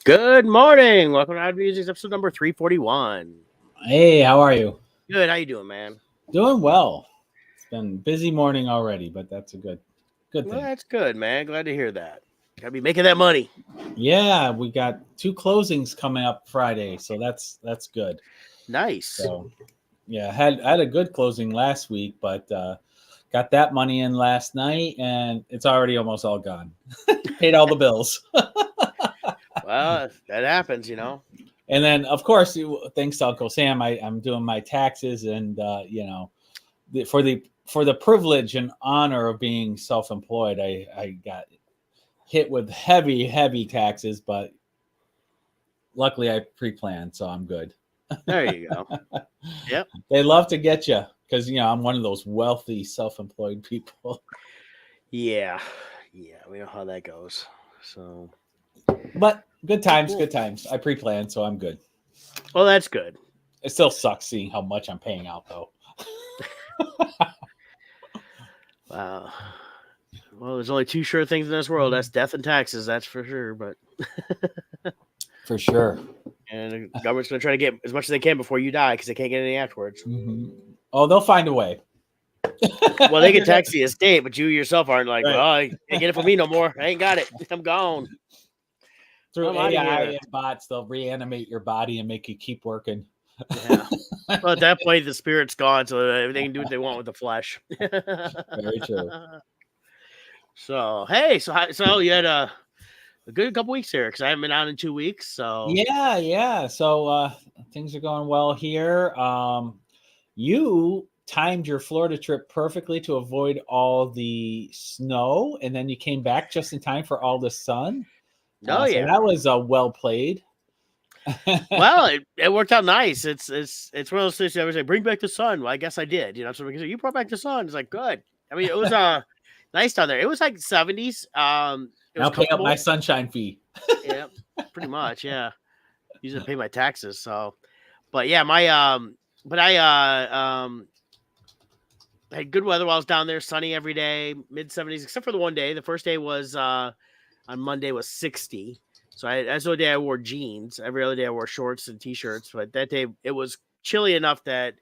Good morning. Welcome to Musings, episode number 341. Hey, how are you? Good. How you doing, man? Doing well. It's been a busy morning already, but that's a good Well, thing. that's good, man. Glad to hear that. Gotta be making that money. Yeah, we got 2 closings coming up Friday, so that's good. Nice. So yeah, had a good closing last week, but got that money in last night, and it's already almost all gone. Paid all the bills. Well, that happens, you know. And then, of course, thanks to Uncle Sam, I'm doing my taxes, and for the privilege and honor of being self-employed, I got hit with heavy taxes, but luckily I pre-planned, so I'm good. There you go. Yep. They love to get you because I'm one of those wealthy self-employed people. Yeah. We know how that goes. So, But good times, Cool. good times. I pre-planned, so I'm good. well, that's good. It still sucks seeing how much I'm paying out, though. Wow. Well, there's only two sure things in this world. That's death and taxes. That's for sure. But For sure. and the government's going to try to get as much as they can before you die because they can't get any afterwards. Mm-hmm. Oh, they'll find a way. Well, they can tax the estate, but you yourself aren't like, Right. well, I can't get it from me no more. I ain't got it. I'm gone. Through I'm outta AI here. and bots, they'll reanimate your body and make you keep working. Yeah. Well, at that point, the spirit's gone, so they can do what they want with the flesh. Very true. So, hey, so you had a good couple weeks here because I haven't been out in 2 weeks. So, Yeah. So things are going well here. You timed your Florida trip perfectly to avoid all the snow, and then you came back just in time for all the sun. oh So yeah. that was well played. Well, it worked out nice. It's one of those things I always say, bring back the sun. Well, I guess I did. So because you brought back the sun, it's like good. I mean, it was nice down there. It was like 70s. It was Now pay up my comfortable. sunshine fee. Yeah, pretty much. Yeah, usually pay my taxes. So, but yeah, but I had good weather while I was down there. Sunny every day, mid 70s, except for the one day. The first day was on Monday was 60. So that's the only day I wore jeans. Every other day I wore shorts and t-shirts. But that day it was chilly enough that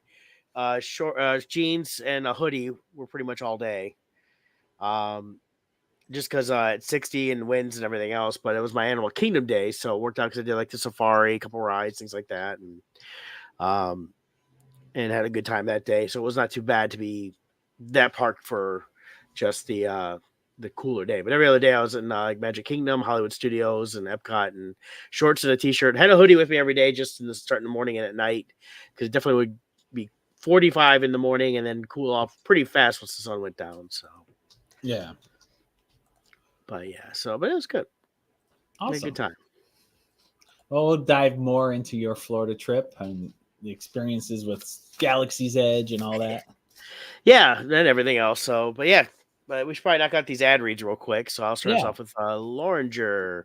jeans and a hoodie were pretty much all day. Just because it's 60 and winds and everything else. But it was my Animal Kingdom day, so it worked out because I did like the safari, a couple rides, things like that, and had a good time that day. So it was not too bad to be that parked for just the cooler day. But every other day I was in like Magic Kingdom, Hollywood Studios, and Epcot, and shorts and a t-shirt. Had a hoodie with me every day, just in the start in the morning and at night, because it definitely would be 45 in the morning and then cool off pretty fast once the sun went down. So Yeah. but yeah, but it was good. Had a Awesome. good time. Well, we'll dive more into your Florida trip and the experiences with Galaxy's Edge and all that. Yeah, and everything else. So, but yeah, but we should probably knock out these ad reads real quick. So I'll start us off with Loringer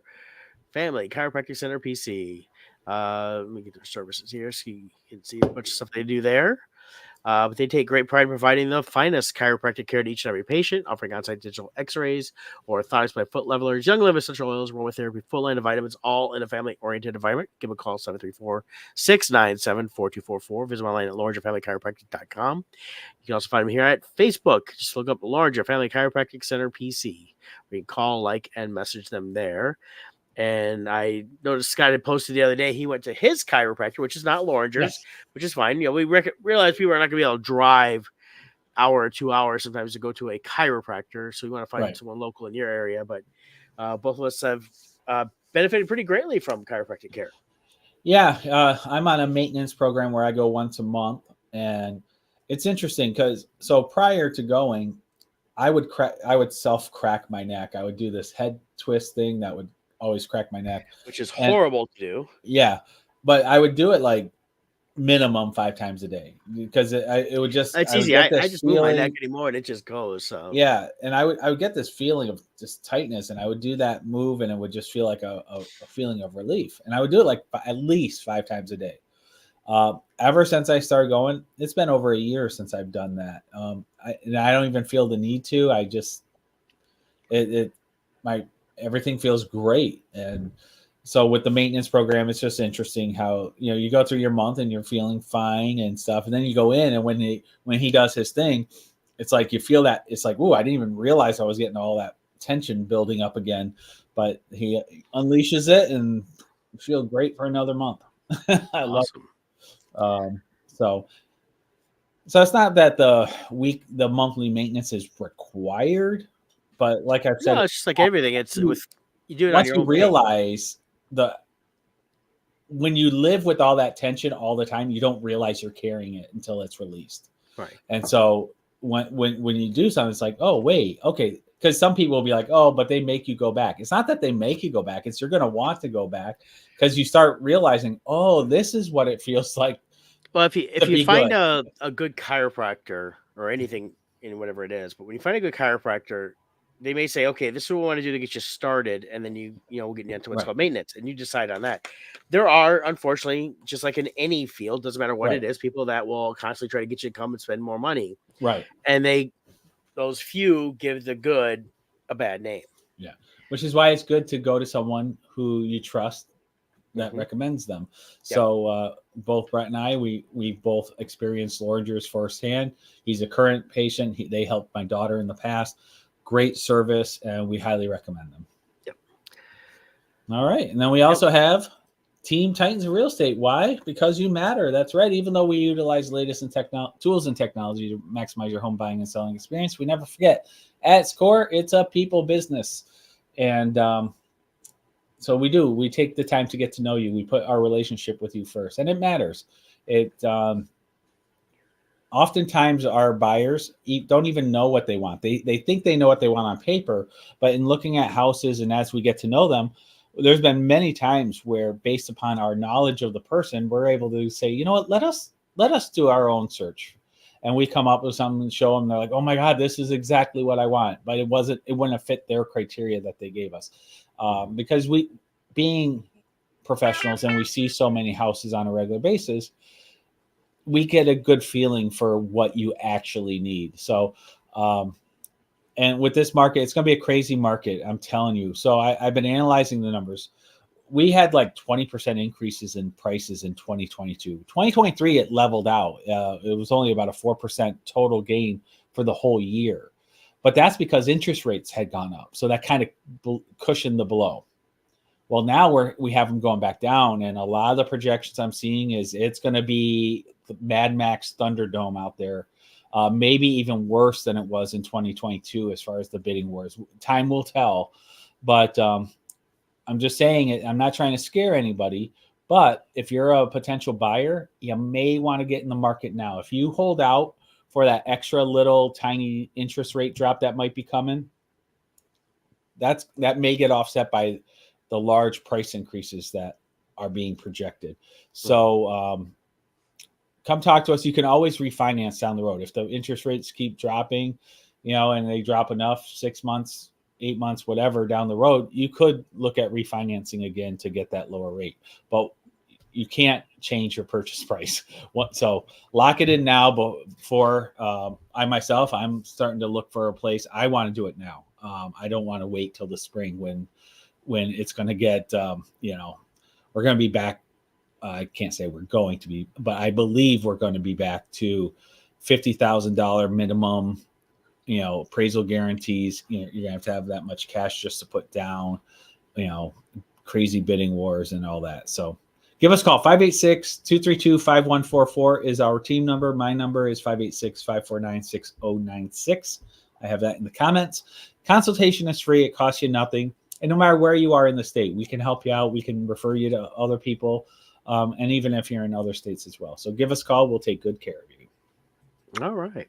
Family Chiropractic Center PC. Let me get their services here so you can see a bunch of stuff they do there. But they take great pride in providing the finest chiropractic care to each and every patient, offering on-site digital x-rays, orthotics by foot levelers, young live essential oils, aromatherapy, full line of vitamins, all in a family-oriented environment. Give a call, 734-697-4244. Visit my line at largerfamilychiropractic.com. You can also find them here at Facebook. Just look up Larger Family Chiropractic Center PC. We can call, like, and message them there. And I noticed Scott had posted the other day he went to his chiropractor, which is not Loringer's, which is fine. We realize people are not going to be able to drive hour or 2 hours sometimes to go to a chiropractor. So we want to find someone local in your area. But both of us have benefited pretty greatly from chiropractic care. Yeah, I'm on a maintenance program where I go once a month. And it's interesting because prior to going, I would self-crack my neck. I would do this head twist thing that would always crack my neck, which is horrible to do. Yeah, but I would do it like minimum 5 times a day because it would just. It's easy. I just move my neck anymore and it just goes. So yeah, and I would get this feeling of just tightness, and I would do that move, and it would just feel like a feeling of relief, and I would do it like at least 5 times a day. Ever since I started going, it's been over a year since I've done that. I don't even feel the need to. I just everything feels great, and So with the maintenance program, it's just interesting how, you know, you go through your month and you're feeling fine and stuff, and then you go in, and when he does his thing, it's like you feel that it's like, oh, I didn't even realize I was getting all that tension building up again, but he unleashes it and you feel great for another month. I love Awesome. it. So it's not that the monthly maintenance is required, but like I've said, No, it's just like everything. It's you, with you do it on once your you own pace. realize the when you live with all that tension all the time, you don't realize you're carrying it until it's released. Right. And so when you do something, it's like, oh wait, okay, because some people will be like, oh, but they make you go back. It's not that they make you go back; it's you're going to want to go back because you start realizing, oh, this is what it feels like Well, if to you be find good. a good chiropractor or anything in whatever it is, but when you find a good chiropractor, they may say, okay, this is what we want to do to get you started, and then we'll get into what's Right, called maintenance, and you decide on that. There are, unfortunately, just like in any field, doesn't matter what right, it is, people that will constantly try to get you to come and spend more money, right. and those few give the good a bad name. Yeah, which is why it's good to go to someone who you trust that Hmm. recommends them. Yep. So both Brett and I, we both experienced Lorangers firsthand. He's a current patient. They helped my daughter in the past. Great service, and we highly recommend them. Yep. All right, and then we Yep. also have Team Titans Real Estate. Why? Because you matter. That's right. Even though we utilize the latest in tools and technology to maximize your home buying and selling experience, we never forget. At its core, it's a people business, and so we take the time to get to know you. We put our relationship with you first, and it matters. It oftentimes our buyers don't even know what they want. They think they know what they want on paper, but in looking at houses and as we get to know them, there's been many times where based upon our knowledge of the person, we're able to say, you know what, let us do our own search. And we come up with something and show them, they're like, oh my God, this is exactly what I want. But it wouldn't have fit their criteria that they gave us. Mhm. Because we, being professionals and we see so many houses on a regular basis, we get a good feeling for what you actually need. So, and with this market, it's going to be a crazy market. I'm telling you. So I've been analyzing the numbers. We had like 20% increases in prices in 2022. 2023, it leveled out. It was only about a 4% total gain for the whole year. But that's because interest rates had gone up. So that kind of cushioned the blow. Well, now we have them going back down, and a lot of the projections I'm seeing is it's going to be the Mad Max Thunderdome out there, maybe even worse than it was in 2022 as far as the bidding wars. Time will tell, but I'm just saying it. I'm not trying to scare anybody, but if you're a potential buyer, you may want to get in the market now. If you hold out for that extra little tiny interest rate drop that might be coming, that may get offset by the large price increases that are being projected. Mhm. So come talk to us. You can always refinance down the road if the interest rates keep dropping, and they drop enough 6 months, 8 months, whatever down the road. You could look at refinancing again to get that lower rate, but you can't change your purchase price. So lock it in now. But for I myself, I'm starting to look for a place. I want to do it now. I don't want to wait till the spring when it's going to get we're going to be back. I can't say we're going to be, but I believe we're going to be back to $50,000 minimum. Appraisal guarantees. You're going to have that much cash just to put down. You know, crazy bidding wars and all that. So give us a call. 586-232-5144 is our team number. My number is 586-549-6096. I have that in the comments. Consultation is free. It costs you nothing. And no matter where you are in the state, we can help you out. We can refer you to other people. And even if you're in other states as well. So give us a call. We'll take good care of you. All right.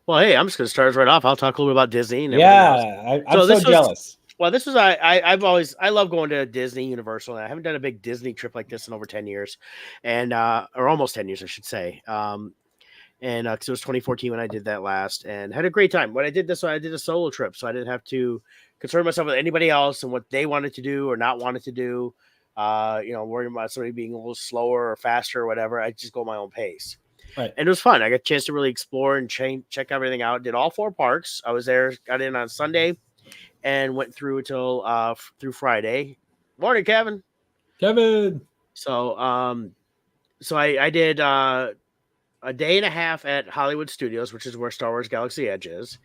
Well, hey, I'm just going to start us right off. I'll talk a little bit about Disney and everything else. Yeah, I'm So so this was jealous. Well, this was I love going to Disney, Universal, and I haven't done a big Disney trip like this in over 10 years, and or almost 10 years, I should say. And because it was 2014 when I did that last, and had a great time. When I did this, I did a solo trip, so I didn't have to concern myself with anybody else and what they wanted to do or not wanted to do. Worrying about somebody being a little slower or faster or whatever. I just go my own pace. Right. And it was fun. I got a chance to really explore and check everything out. Did all 4 parks. I was there, got in on Sunday, and went through until through Friday. Morning, Kevin. Kevin. So I did a day and a half at Hollywood Studios, which is where Star Wars Galaxy Edge is.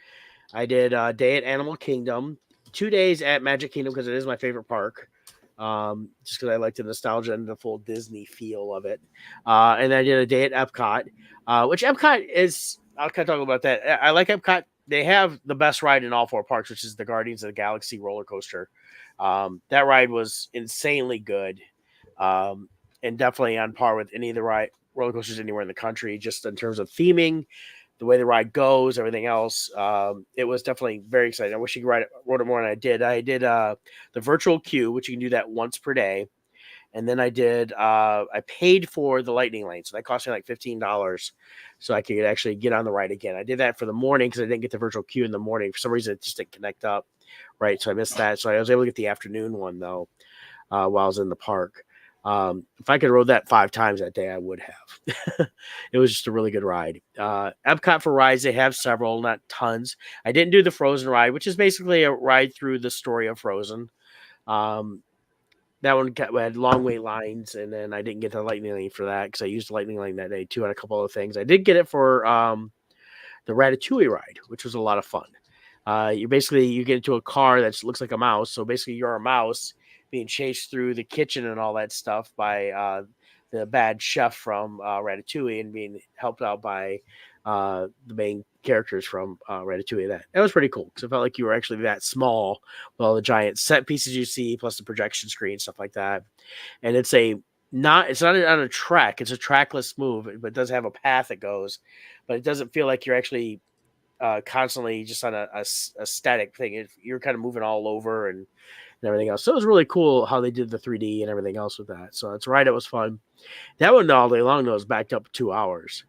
I did a day at Animal Kingdom, 2 days at Magic Kingdom because it is my favorite park. Just because I like the nostalgia and the full Disney feel of it. And I did a day at Epcot, which Epcot is. I'll kind of talk about that. I like Epcot. They have the best ride in all four parks, which is the Guardians of the Galaxy roller coaster. That ride was insanely good, and definitely on par with any of the roller coasters anywhere in the country, just in terms of theming, the way the ride goes, everything else. It was definitely very exciting. I wish you could rode it more than I did. I did the virtual queue, which you can do that once per day. And then I paid for the lightning lane. So that cost me like $15 so I could actually get on the ride again. I did that for the morning because I didn't get the virtual queue in the morning. For some reason, it just didn't connect up. Right. So I missed that. So I was able to get the afternoon one, though, while I was in the park. If I could have rode that 5 times that day, I would have. It was just a really good ride. Epcot for rides, they have several, not tons. I didn't do the Frozen ride, which is basically a ride through the story of Frozen. That one had long wait lines, and then I didn't get the lightning lane for that because I used the lightning lane that day too on a couple of things. I did get it for the Ratatouille ride, which was a lot of fun. You get into a car that looks like a mouse, so basically you're a mouse being chased through the kitchen and all that stuff by the bad chef from Ratatouille, and being helped out by the main characters from Ratatouille. That was pretty cool because it felt like you were actually that small with all the giant set pieces you see, plus the projection screen, stuff like that. And it's not on a track; it's a trackless move, but it does have a path it goes, but it doesn't feel like you're actually constantly just on a static thing. You're kind of moving all over and everything else. So it was really cool how they did the 3D and everything else with that. So that's right. It was fun. That one all day long though was backed up 2 hours.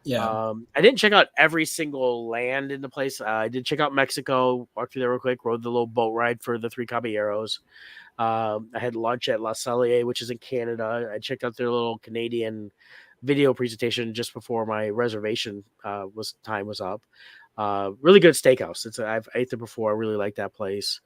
Yeah. I didn't check out every single land in the place. I did check out Mexico, walked through there real quick, rode the little boat ride for the Three Caballeros. I had lunch at La Cellier, which is in Canada. I checked out their little Canadian video presentation just before my reservation was up. Really good steakhouse. I've ate there before. I really like that place.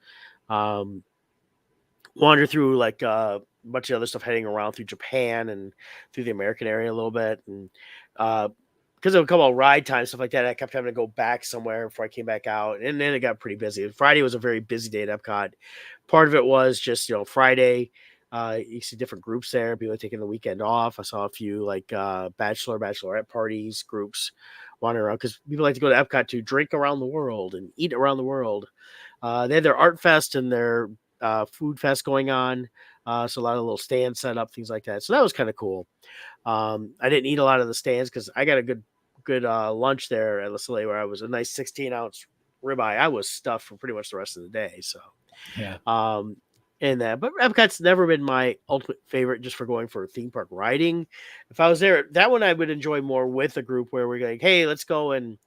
Wander through like a bunch of other stuff, heading around through Japan and through the American area a little bit. And because of a couple of ride times, stuff like that, I kept having to go back somewhere before I came back out. And then it got pretty busy. Friday was a very busy day at Epcot. Part of it was just, Friday, you see different groups there, people taking the weekend off. I saw a few like bachelorette parties, groups wandering around because people like to go to Epcot to drink around the world and eat around the world. They had their art fest and their food fest going on. So a lot of little stands set up, things like that. So that was kind of cool. I didn't eat a lot of the stands because I got a good lunch there at La Soleil where I was a nice 16-ounce ribeye. I was stuffed for pretty much the rest of the day. So, Yeah. And that, but Epcot's never been my ultimate favorite just for going for theme park riding. If I was there, that one I would enjoy more with a group where we're like, hey, let's go and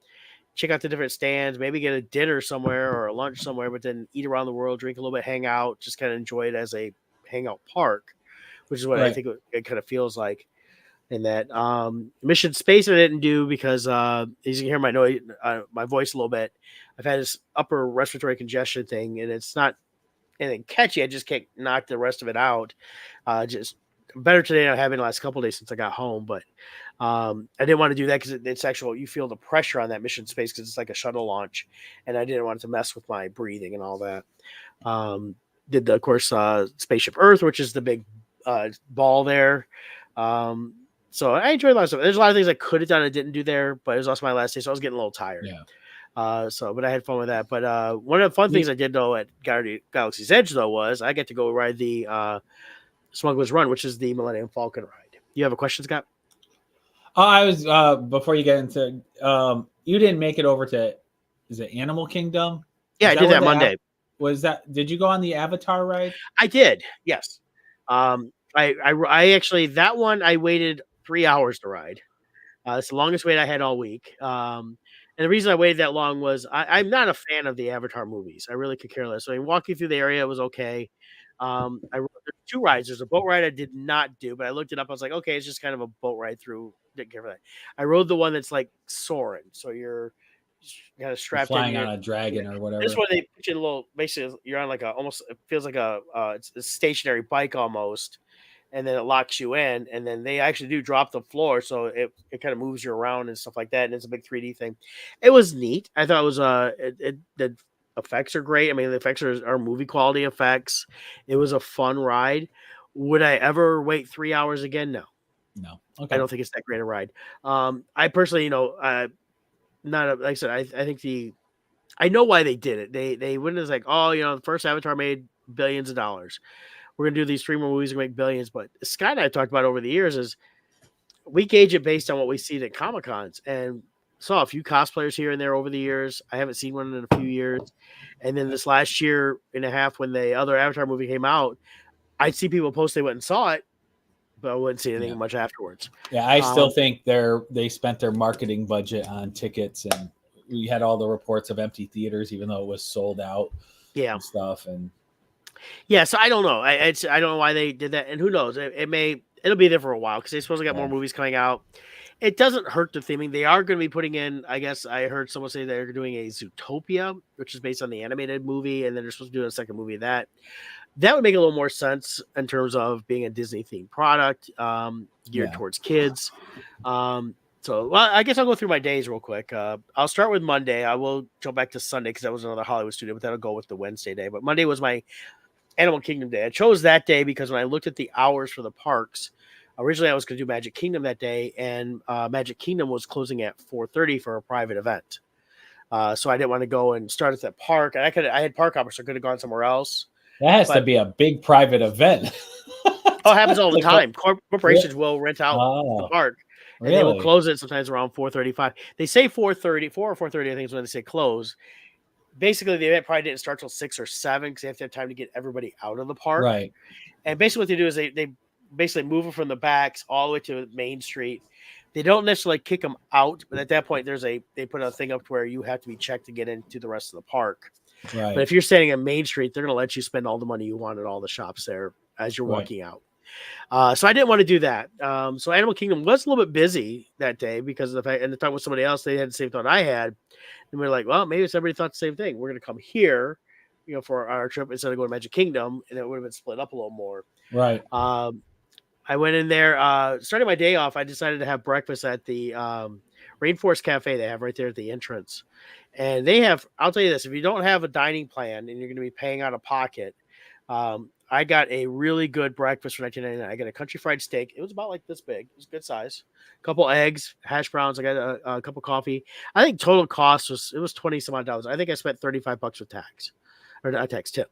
check out the different stands, maybe get a dinner somewhere or a lunch somewhere, but then eat around the world, drink a little bit, hang out, just kind of enjoy it as a hangout park, which is what I think it kind of feels like. And that Mission Space I didn't do because as you can hear my voice a little bit. I've had this upper respiratory congestion thing, and it's not anything catchy. I just can't knock the rest of it out. Just better today than I have been the last couple of days since I got home, but I didn't want to do that because it's actual. You feel the pressure on that Mission Space because it's like a shuttle launch, and I didn't want it to mess with my breathing and all that. Did of course Spaceship Earth, which is the big ball there. So I enjoyed a lot of stuff. There's a lot of things I could have done I didn't do there, but it was also my last day, so I was getting a little tired. Yeah. But I had fun with that. But one of the fun things I did though at Galaxy's Edge though was I get to go ride the Smuggler's Run, which is the Millennium Falcon ride. You have a question, Scott? I was before you get into you didn't make it over to, is it Animal Kingdom? Yeah, I did that Monday. Did you go on the Avatar ride? I did, yes. I actually, that one I waited 3 hours to ride. It's the longest wait I had all week. And the reason I waited that long was I'm not a fan of the Avatar movies. I really could care less. So walking through the area was okay. There's 2 rides. There's a boat ride I did not do, but I looked it up. I was like, okay, it's just kind of a boat ride through. Didn't care for that. I rode the one that's like soaring. So you're kind of strapped flying in on a dragon or whatever. This one they put you in a little. Basically, you're on like it feels like it's a stationary bike almost, and then it locks you in, and then they actually do drop the floor, so it kind of moves you around and stuff like that, and it's a big 3D thing. It was neat. I thought it was the effects are great. I mean, the effects are movie quality effects. It was a fun ride. Would I ever wait 3 hours again? No. No. I Okay. don't think it's that great a ride. I personally, like I said, I think I know why they did it. They went as like, oh, the first Avatar made billions of dollars. We're gonna do these 3 more movies and make billions. But Scott and I talked about over the years is we gauge it based on what we see at Comic Cons, and saw a few cosplayers here and there over the years. I haven't seen one in a few years. And then this last year and a half, when the other Avatar movie came out, I'd see people post they went and saw it, but I wouldn't see anything Yeah. much afterwards. Yeah, I still think they spent their marketing budget on tickets, and we had all the reports of empty theaters, even though it was sold out Yeah. and stuff. And Yeah, so I don't know. I don't know why they did that, and who knows? It'll be there for a while because they supposed to get more movies coming out. It doesn't hurt the theming. They are going to be putting in. I guess I heard someone say they're doing a Zootopia, which is based on the animated movie, and then they're supposed to do a second movie of that. That would make a little more sense in terms of being a Disney themed product geared towards kids. So, well, I guess I'll go through my days real quick. I'll start with Monday. I will jump back to Sunday because that was another Hollywood studio, but that'll go with the Wednesday day. But Monday was my Animal Kingdom Day. I chose that day because when I looked at the hours for the parks, originally I was going to do Magic Kingdom that day, and Magic Kingdom was closing at 4:30 for a private event. So I didn't want to go and start at that park. And I had park hoppers, so I could have gone somewhere else. that has to But be a big private event. it happens all the time. Corporations will rent out the park, and they will Really? close it sometimes around 4:35. They say 4:30, 4 or 4:30. I think is when they say close. Basically, the event probably didn't start till 6 or 7 because they have to have time to get everybody out of the park. Right. And basically, what they do is they basically move them from the backs all the way to Main Street. They don't necessarily kick them out, but at that point, they put a thing up to where you have to be checked to get into the rest of the park. Right. But if you're standing on Main Street, they're going to let you spend all the money you want at all the shops there as you're walking out. So I didn't want to do that. So Animal Kingdom was a little bit busy that day because of the fact, and the talk with somebody else, they had the same thought I had. And we are like, well, maybe everybody thought the same thing. We're going to come here, for our trip instead of going to Magic Kingdom, and it would have been split up a little more. Right. I went in there, starting my day off. I decided to have breakfast at the Rainforest Cafe they have right there at the entrance. And they have, I'll tell you this, if you don't have a dining plan and you're going to be paying out of pocket, I got a really good breakfast for $19.99. I got a country fried steak. It was about like this big. It was a good size. A couple eggs, hash browns. I got a cup of coffee. I think total cost was 20 some odd dollars. I think I spent $35 with tax, or not tax tip.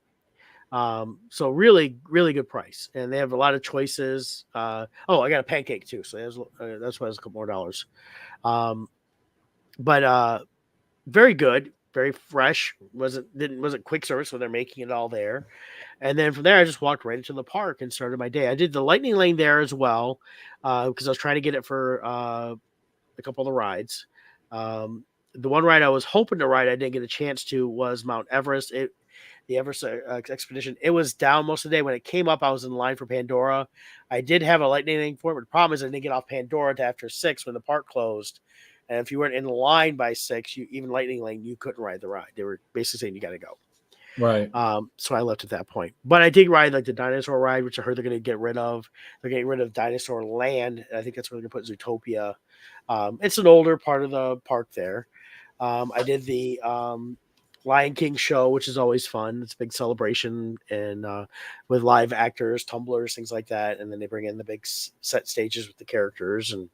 So really, really good price, and they have a lot of choices. I got a pancake too, so that's why it was a couple more dollars. But very good, very fresh. Wasn't quick service, so they're making it all there. And then from there, I just walked right into the park and started my day. I did the Lightning Lane there as well because I was trying to get it for a couple of the rides. The one ride I was hoping to ride, I didn't get a chance to, was Mount Everest. The Everest expedition. It was down most of the day. When it came up, I was in line for Pandora. I did have a Lightning Lane for it, but the problem is I didn't get off Pandora to after 6 when the park closed. And if you weren't in line by 6, even Lightning Lane, you couldn't ride the ride. They were basically saying you got to go. Right. So I left at that point. But I did ride like the dinosaur ride, which I heard they're going to get rid of. They're getting rid of Dinosaur Land. I think that's where they're going to put Zootopia. It's an older part of the park there. I did the Lion King show, which is always fun. It's a big celebration and with live actors, tumblers, things like that. And then they bring in the big set stages with the characters. And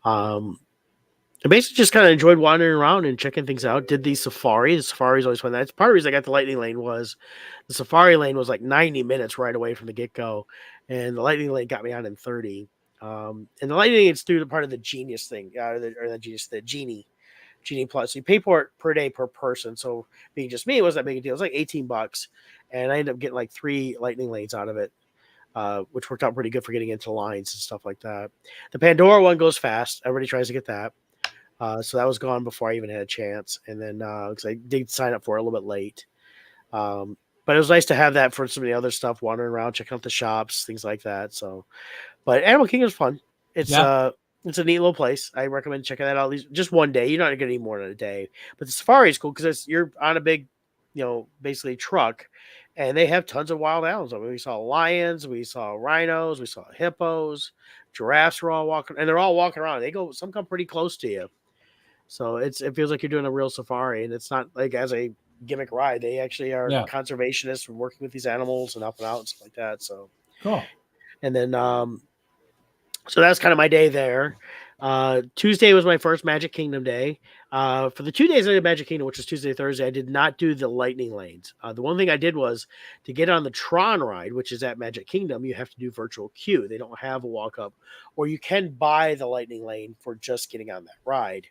I basically just kind of enjoyed wandering around and checking things out. Did the safari. The safari is always fun. That's part of the reason I got the Lightning Lane was the safari lane was like 90 minutes right away from the get-go. And the Lightning Lane got me on in 30. And the Lightning Lane is through the part of the Genius thing, the Genie Plus. So you pay for it per day per person. So being just me, it wasn't that big a deal. It was like $18, and I ended up getting like 3 Lightning Lanes out of it, which worked out pretty good for getting into lines and stuff like that. The Pandora one goes fast. Everybody tries to get that. So that was gone before I even had a chance. And then because I did sign up for it a little bit late. But it was nice to have that for some of the other stuff, wandering around, checking out the shops, things like that. So, but Animal Kingdom is fun. It's a neat little place. I recommend checking that out at least just one day. You're not going to need more than a day. But the safari is cool because you're on a big, basically truck, And they have tons of wild animals. I mean, we saw lions, we saw rhinos, we saw hippos, giraffes were all walking, and they're all walking around. Some come pretty close to you. So it feels like you're doing a real safari, and it's not like as a gimmick ride. They actually are Yeah. conservationists working with these animals and helping out and stuff like that. So Cool. and then so that's kind of my day there. Tuesday was my first Magic Kingdom day. For the 2 days I did Magic Kingdom, which was Tuesday, Thursday, I did not do the lightning lanes. The one thing I did was to get on the Tron ride, which is at Magic Kingdom, you have to do virtual queue. They don't have a walk up, or you can buy the lightning lane for just getting on that ride.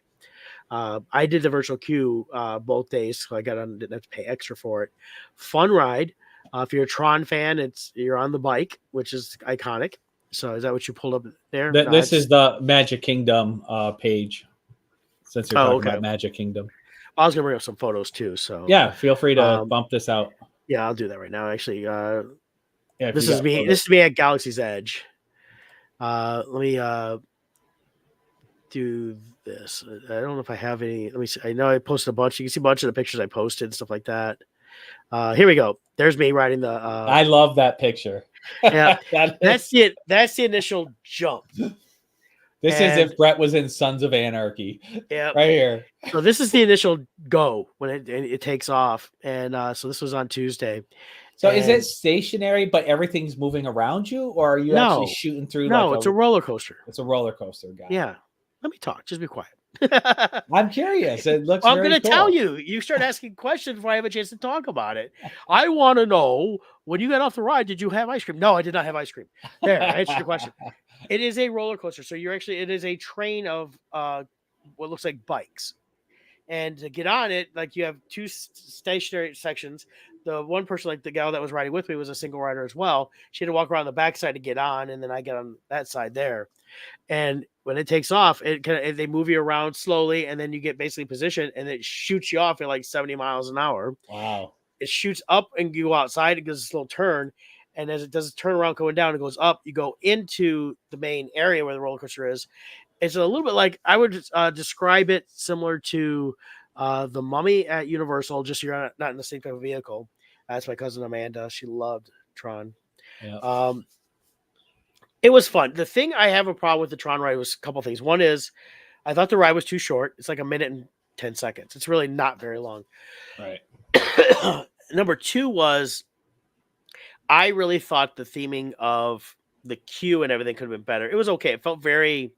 I did the virtual queue both days, so I didn't have to pay extra for it. Fun ride. If you're a Tron fan, you're on the bike, which is iconic. So is that what you pulled up there? No, This is the Magic Kingdom page. Since you're talking okay. about Magic Kingdom, I was gonna bring up some photos too. So yeah, feel free to bump this out. Yeah, I'll do that right now. Actually, Yeah, this is me. photos. This is me at Galaxy's Edge. Let me do this. I don't know if I have any. Let me see. I know I posted a bunch. You can see a bunch of the pictures I posted and stuff like that. Here we go. There's me riding the. I love that picture. Yeah, that's it. That's the initial jump. This is if Brett was in Sons of Anarchy. Yeah, right here. So this is the initial go when it takes off, and so this was on Tuesday. So is it stationary, but everything's moving around you, or are you actually shooting through? No, it's a roller coaster. It's a roller coaster, guy. Yeah. Let me talk. Just be quiet. I'm curious. It looks. I'm going to cool. tell you. You start asking questions before I have a chance to talk about it. I want to know, when you got off the ride, did you have ice cream? No, I did not have ice cream. There, I answered your question. It is a roller coaster. So it is a train of what looks like bikes. And to get on it, like, you have two stationary sections. The one person, like the gal that was riding with me, was a single rider as well. She had to walk around the backside to get on, and then I get on that side there. And when it takes off, they move you around slowly, and then you get basically positioned, and it shoots you off at like 70 miles an hour. Wow! It shoots up, and you go outside. It does a little turn, and as it does a turn around going down, it goes up. You go into the main area where the roller coaster is. It's a little bit like, I would describe it similar to the Mummy at Universal, just you're not in the same type of vehicle. That's my cousin Amanda. She loved Tron. Yeah. It was fun. The thing I have a problem with the Tron ride was a couple things. One is, I thought the ride was too short. It's like 1 minute and 10 seconds. It's really not very long. Right. Number two was, I really thought the theming of the queue and everything could have been better. It was okay. It felt very,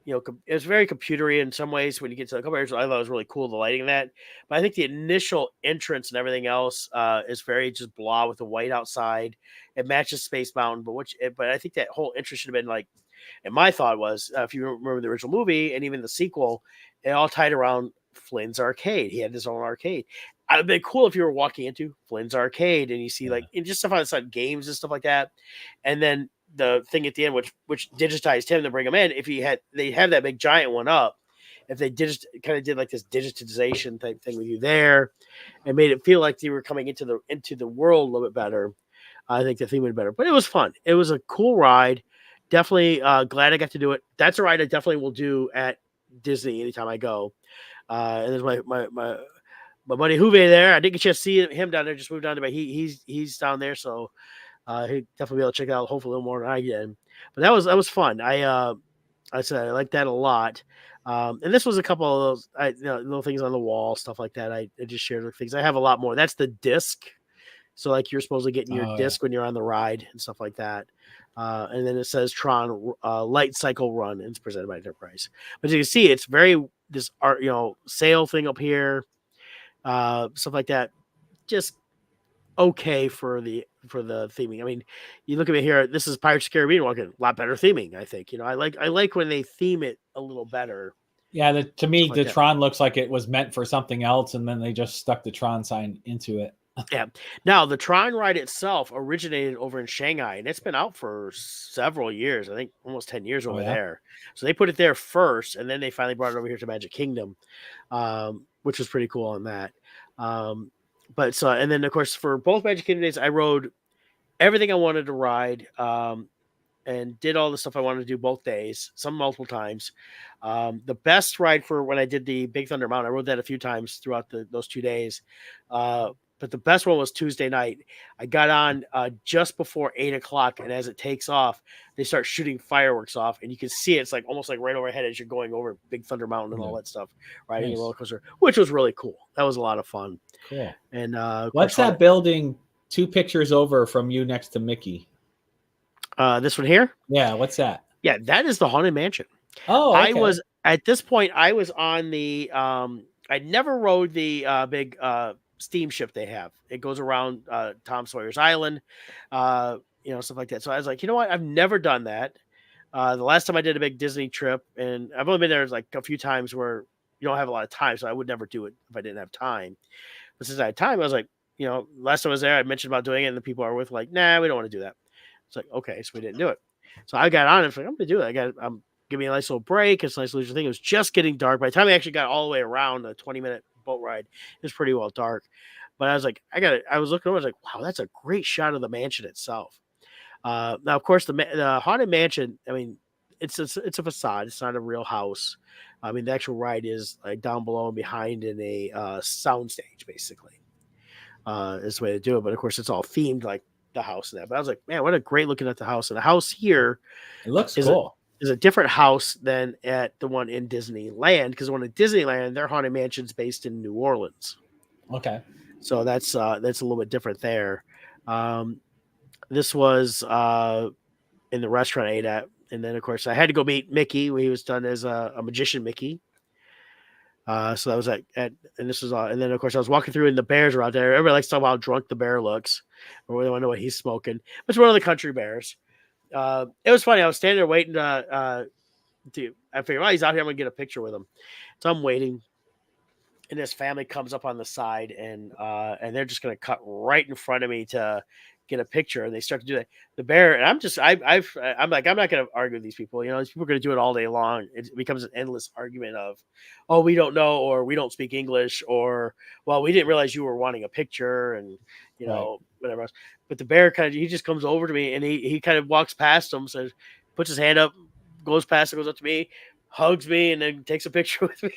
it was very computery in some ways. When you get to the couple areas, I thought it was really cool, the lighting of that. But I think the initial entrance and everything else is very just blah with the white outside. It matches Space Mountain, but I think that whole entrance should have been like, and my thought was, if you remember the original movie and even the sequel, it all tied around Flynn's arcade. He had his own arcade. It would have been cool if you were walking into Flynn's arcade and you see just stuff on the side, games and stuff like that. And then the thing at the end, which digitized him to bring him in, they have that big giant one up. If they kind of did like this digitization type thing with you there, and made it feel like you were coming into the world a little bit better, I think the theme would be better. But it was fun. It was a cool ride. Definitely glad I got to do it. That's a ride I definitely will do at Disney anytime I go. And there's my buddy Juve there. I didn't get a chance to see him down there. Just moved down to, but he's down there, so he'd definitely be able to check it out. Hopefully a little more than I did. But that was fun. I said I like that a lot. And this was a couple of those little things on the wall, stuff like that. I just shared things. I have a lot more. That's the disc. So like you're supposed to get in your disc when you're on the ride and stuff like that. And then it says Tron Light Cycle Run, and it's presented by Enterprise. But you can see it's very this art, sail thing up here, stuff like that. Just okay for the theming. I mean, you look at me here. This is Pirates of the Caribbean walking, a lot better theming. I think I like when they theme it a little better. Yeah, to me, the Tron looks like it was meant for something else, and then they just stuck the Tron sign into it. Yeah. Now, the Tron ride itself originated over in Shanghai, and it's been out for several years. I think almost 10 years over there. So they put it there first, and then they finally brought it over here to Magic Kingdom, which was pretty cool on that. And then, of course, for both Magic Kingdom days, I rode everything I wanted to ride and did all the stuff I wanted to do both days, some multiple times. The best ride for when I did the Big Thunder Mountain, I rode that a few times throughout those 2 days, But the best one was Tuesday night. I got on just before 8 o'clock, and as it takes off, they start shooting fireworks off, and you can see it's like almost like right overhead as you're going over Big Thunder Mountain and all that stuff, riding a roller coaster, which was really cool. That was a lot of fun. Cool. And what's that building 2 pictures over from you next to Mickey? This one here? Yeah, what's that? Yeah, that is the Haunted Mansion. Oh, okay. I was at this point. I was on the. I never rode the big steamship they have. It goes around Tom Sawyer's Island, stuff like that. So I was like, you know what? I've never done that. The last time I did a big Disney trip, and I've only been there like a few times where you don't have a lot of time, so I would never do it if I didn't have time. But since I had time, I was like, last time I was there, I mentioned about doing it, and the people I were with like, nah, we don't want to do that. It's like, okay, so we didn't do it. So I got on and was like, I'm gonna do it. I'm give me a nice little break. It's a nice leisure thing. It was just getting dark. By the time I actually got all the way around a 20-minute boat ride, it was pretty well dark. But I was like, I was looking over, I was like, wow, that's a great shot of the mansion itself. Now, of course, the Haunted Mansion, I mean, it's a facade. It's not a real house. I mean, the actual ride is like down below and behind in a sound stage, basically. Is the way to do it. But of course, it's all themed like the house and that. But I was like, man, what a great looking at the house. And the house here, it looks cool. Is a different house than at the one in Disneyland, because the one in Disneyland, their Haunted Mansion's based in New Orleans. Okay. So that's a little bit different there. This was in the restaurant I ate at. And then, of course, I had to go meet Mickey. He was done as a magician Mickey. So that was and this was and then, of course, I was walking through and the bears were out there. Everybody likes to talk about how drunk the bear looks, or they want to know what he's smoking. It's one of the country bears. It was funny. I was standing there waiting I figured, well, he's out here. I'm gonna get a picture with him. So I'm waiting, and this family comes up on the side, and they're just gonna cut right in front of me to get a picture, and they start to do that. The bear, and I'm like, I'm not gonna argue with these people. These people are gonna do it all day long. It becomes an endless argument of, oh, we don't know, or we don't speak English, or well, we didn't realize you were wanting a picture, and whatever else. But the bear he just comes over to me, and he kind of walks past him, says, puts his hand up, goes past it, goes up to me, hugs me, and then takes a picture with me.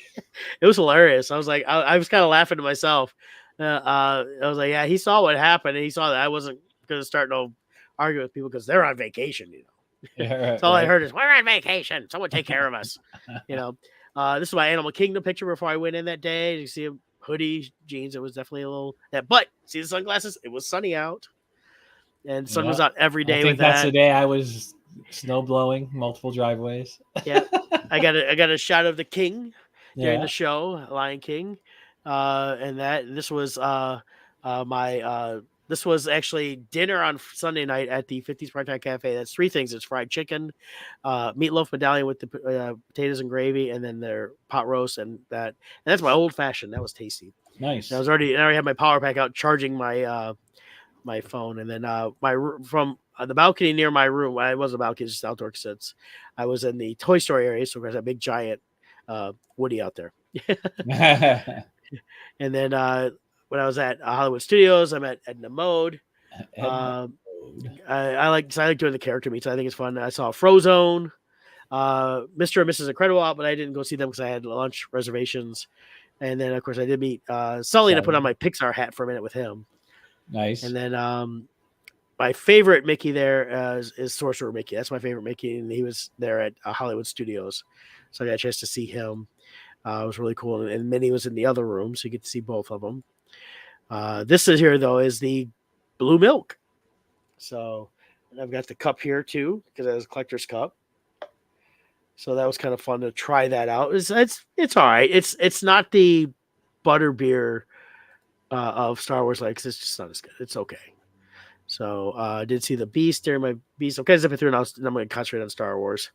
It was hilarious. I was like, I was kind of laughing to myself. I was like, yeah, he saw what happened, and he saw that I wasn't going to start no arguing with people because they're on vacation. Yeah, so all I heard is, we're on vacation. Someone take care of us. This is my Animal Kingdom picture before I went in that day. You see a hoodie, jeans. It was definitely a little that, but see the sunglasses. It was sunny out, and the sun was out every day. I think that's the day I was snow blowing multiple driveways. Yeah, I got a shot of the king during the show, Lion King, and this was this was actually dinner on Sunday night at the 50s Part-Time Cafe. That's 3 things. It's fried chicken, meatloaf medallion with the potatoes and gravy, and then their pot roast and that. And that's my old fashioned. That was tasty. Nice. And I already had my power pack out charging my my phone, and then from the balcony near my room. I was a balcony, just outdoor sits. I was in the Toy Story area, so there's a big giant Woody out there. And then when I was at Hollywood Studios, I'm at Edna Mode. I like doing the character meets. I think it's fun. I saw Frozone, Mr. and Mrs. Incredible out, but I didn't go see them because I had lunch reservations. And then, of course, I did meet Sully to put on my Pixar hat for a minute with him. Nice. And then my favorite Mickey there is Sorcerer Mickey. That's my favorite Mickey, and he was there at Hollywood Studios. So I got a chance to see him. It was really cool. And Minnie was in the other room, so you get to see both of them. This is here, though, is the blue milk. So I've got the cup here, too, because it was a collector's cup. So that was kind of fun to try that out. It's all right. It's not the butterbeer of Star Wars likes. It's just not as good. It's okay. So I did see the Beast during my Beast. I'm kind of zipping through, and I'm going to concentrate on Star Wars.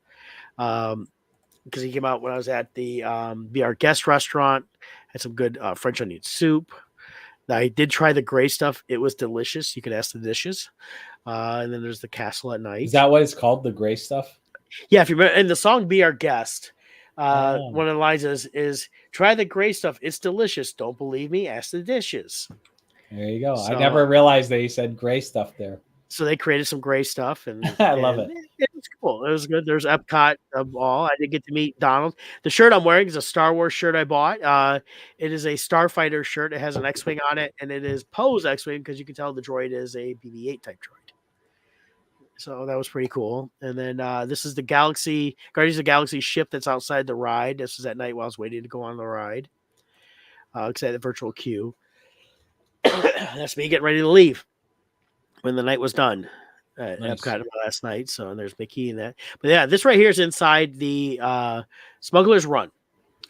Because he came out when I was at the Be Our Guest restaurant. Had some good French onion soup. Now, I did try the gray stuff. It was delicious. You could ask the dishes. And then there's the castle at night. Is that what it's called, the gray stuff? Yeah, if you remember, in the song Be Our Guest, one of the lines is try the gray stuff. It's delicious. Don't believe me? Ask the dishes. There you go. I never realized they said gray stuff there. So they created some gray stuff. And I love it. It's cool. It was good. There's Epcot all. I did get to meet Donald. The shirt I'm wearing is a Star Wars shirt I bought. It is a Starfighter shirt. It has an X-wing on it, and it is Poe's X-wing because you can tell the droid is a BB-8 type droid. So that was pretty cool. And then this is the Guardians of the Galaxy ship that's outside the ride. This was at night while I was waiting to go on the ride. Because I had the virtual queue. That's me getting ready to leave when the night was done. Nice. Epcot last night. So and there's Mickey and that. But yeah, this right here is inside the Smuggler's Run.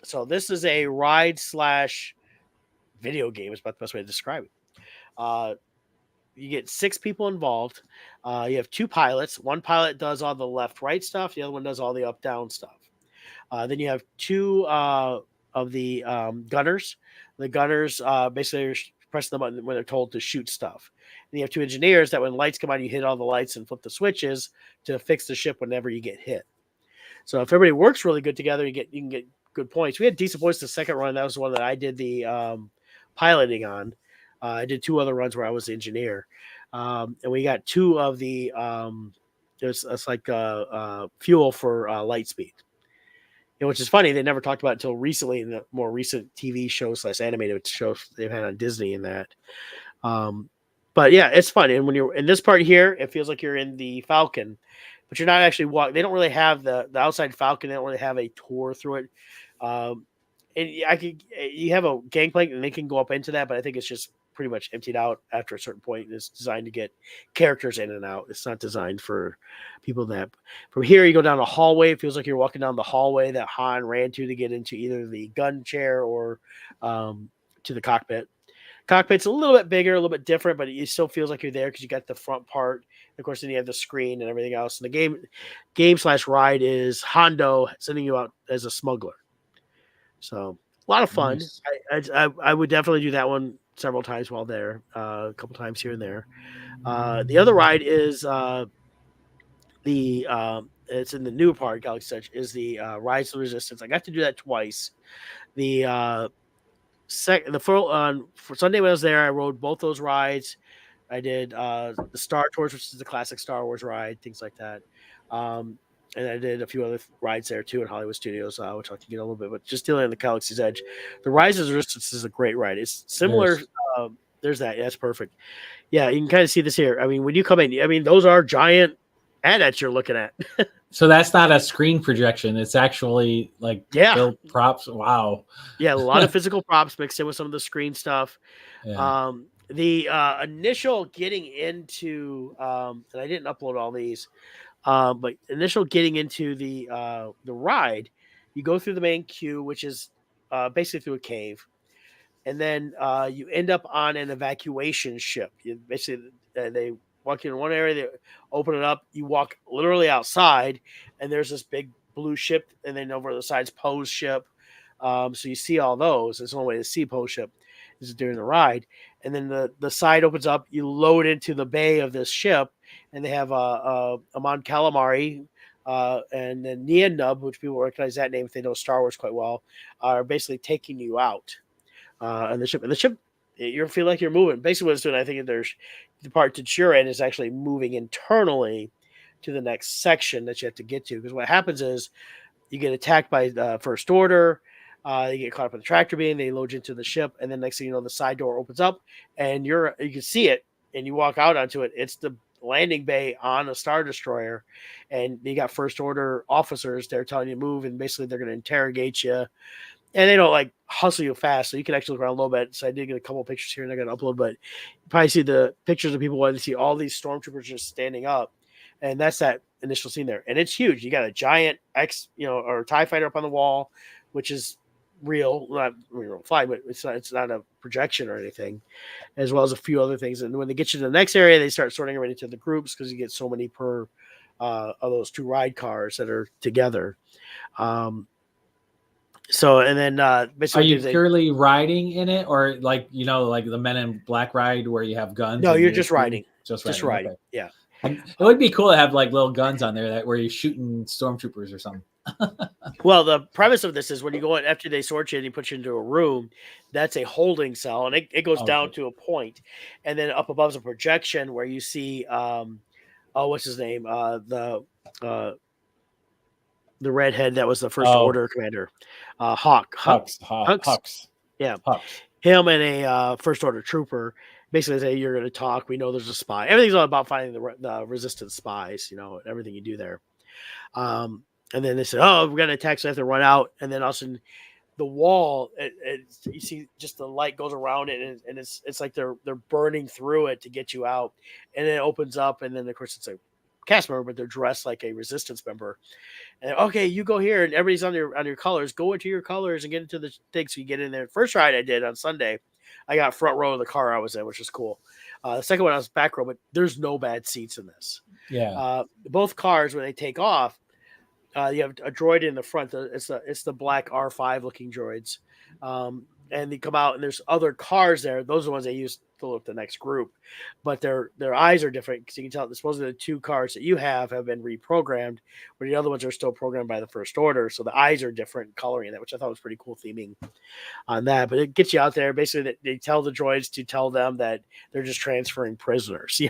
So this is a ride / video game. Is about the best way to describe it. You get 6 people involved. You have 2 pilots. One pilot does all the left-right stuff. The other one does all the up-down stuff. Then you have 2 of the gunners. The gunners basically press the button when they're told to shoot stuff. And you have 2 engineers that when lights come on, you hit all the lights and flip the switches to fix the ship whenever you get hit. So if everybody works really good together, you can get good points. We had decent points the second run. That was the one that I did the piloting on. I did 2 other runs where I was the engineer. And we got 2 of the it's like fuel for light speed. Which is funny, they never talked about it until recently in the more recent TV shows / animated shows they've had on Disney and that. But yeah, it's fun. And when you're in this part here, it feels like you're in the Falcon, but you're not actually walking. They don't really have the outside Falcon. They don't really have a tour through it. And you have a gangplank and they can go up into that, but I think it's just pretty much emptied out after a certain point. It's designed to get characters in and out. It's not designed for people that from here you go down a hallway. It feels like you're walking down the hallway that Han ran to get into either the gun chair or to the cockpit. Cockpit's a little bit bigger, a little bit different, but it still feels like you're there because you got the front part. Of course, then you have the screen and everything else. And the game / ride is Hondo sending you out as a smuggler. So a lot of fun. Nice. I would definitely do that one several times while there, a couple times here and there. The other ride is it's in the new part, Galaxy Edge, is the Rise of the Resistance. I got to do that twice. For Sunday when I was there, I rode both those rides. I did the Star Tours, which is the classic Star Wars ride, things like that. And I did a few other rides there too in Hollywood Studios, which I can get a little bit. But just dealing on the Galaxy's Edge, the Rise of the Resistance is a great ride. It's similar. There's that. Yeah, that's perfect. Yeah, you can kind of see this here. I mean, when you come in, I mean, those are giant AT-ATs you're looking at. So that's not a screen projection. It's actually like built props. Wow. Yeah, a lot of physical props mixed in with some of the screen stuff. Yeah. The initial getting into, and I didn't upload all these, but initial getting into the ride, you go through the main queue, which is basically through a cave. And then you end up on an evacuation ship. You basically, they walk you in one area, they open it up. You walk literally outside, and there's this big blue ship, and then over the side's Poe's ship. So you see all those. There's one way to see Poe's ship is during the ride. And then the side opens up. You load into the bay of this ship, and they have a Mon Calamari and then Nien Nub, which people recognize that name if they know Star Wars quite well, are basically taking you out. On the ship. And the ship, you feel like you're moving. Basically, what it's doing, I think there's the part that you're in is actually moving internally to the next section that you have to get to. Because what happens is you get attacked by the First Order, you get caught up in the tractor beam, they load you into the ship, and then next thing you know, the side door opens up, and you can see it, and you walk out onto it. It's the landing bay on a Star Destroyer, and you got First Order officers there telling you to move, and basically they're going to interrogate you. And they don't like hustle you fast, so you can actually look around a little bit. So I did get a couple of pictures here, and I got to upload. But you probably see the pictures of people wanting to see all these stormtroopers just standing up, and that's that initial scene there. And it's huge. You got a giant or TIE fighter up on the wall, which is real, not real flying, but it's not a projection or anything, as well as a few other things. And when they get you to the next area, they start sorting everything into the groups because you get so many per of those 2 ride cars that are together. So, and then basically, are you purely riding in it, or like the Men in Black ride where you have guns? No, you're just riding. Just riding. Okay. Yeah. It would be cool to have like little guns on there where you're shooting stormtroopers or something. Well, the premise of this is when you go in after they sort you and you put you into a room, that's a holding cell, and it goes down to a point, and then up above is a projection where you see what's his name, the the redhead that was the First Oh, Order commander, Hux, Hux. yeah, Hux. him and a First Order trooper. Basically, say you're going to talk. We know there's a spy. Everything's all about finding the resistance spies. Everything you do there. Um, and then they said, "Oh, we're going to attack, so I have to run out." And then all of a sudden, the wall, you see, just the light goes around it, and it's like they're burning through it to get you out. And then it opens up, and then of course it's a cast member, but they're dressed like a resistance member. And okay, you go here, and everybody's on your colors. Go into your colors and get into the thing. So you get in there. First ride I did on Sunday, I got front row of the car I was in, which was cool. The second one I was back row, but there's no bad seats in this. Yeah. Both cars when they take off, you have a droid in the front. It's the black R5 looking droids, and they come out and there's other cars there. Those are the ones they use to look the next group, but their eyes are different because you can tell. Supposedly the two cars that you have been reprogrammed, but the other ones are still programmed by the First Order. So the eyes are different coloring in that, which I thought was pretty cool theming on that. But it gets you out there. Basically, they tell the droids to tell them that they're just transferring prisoners. So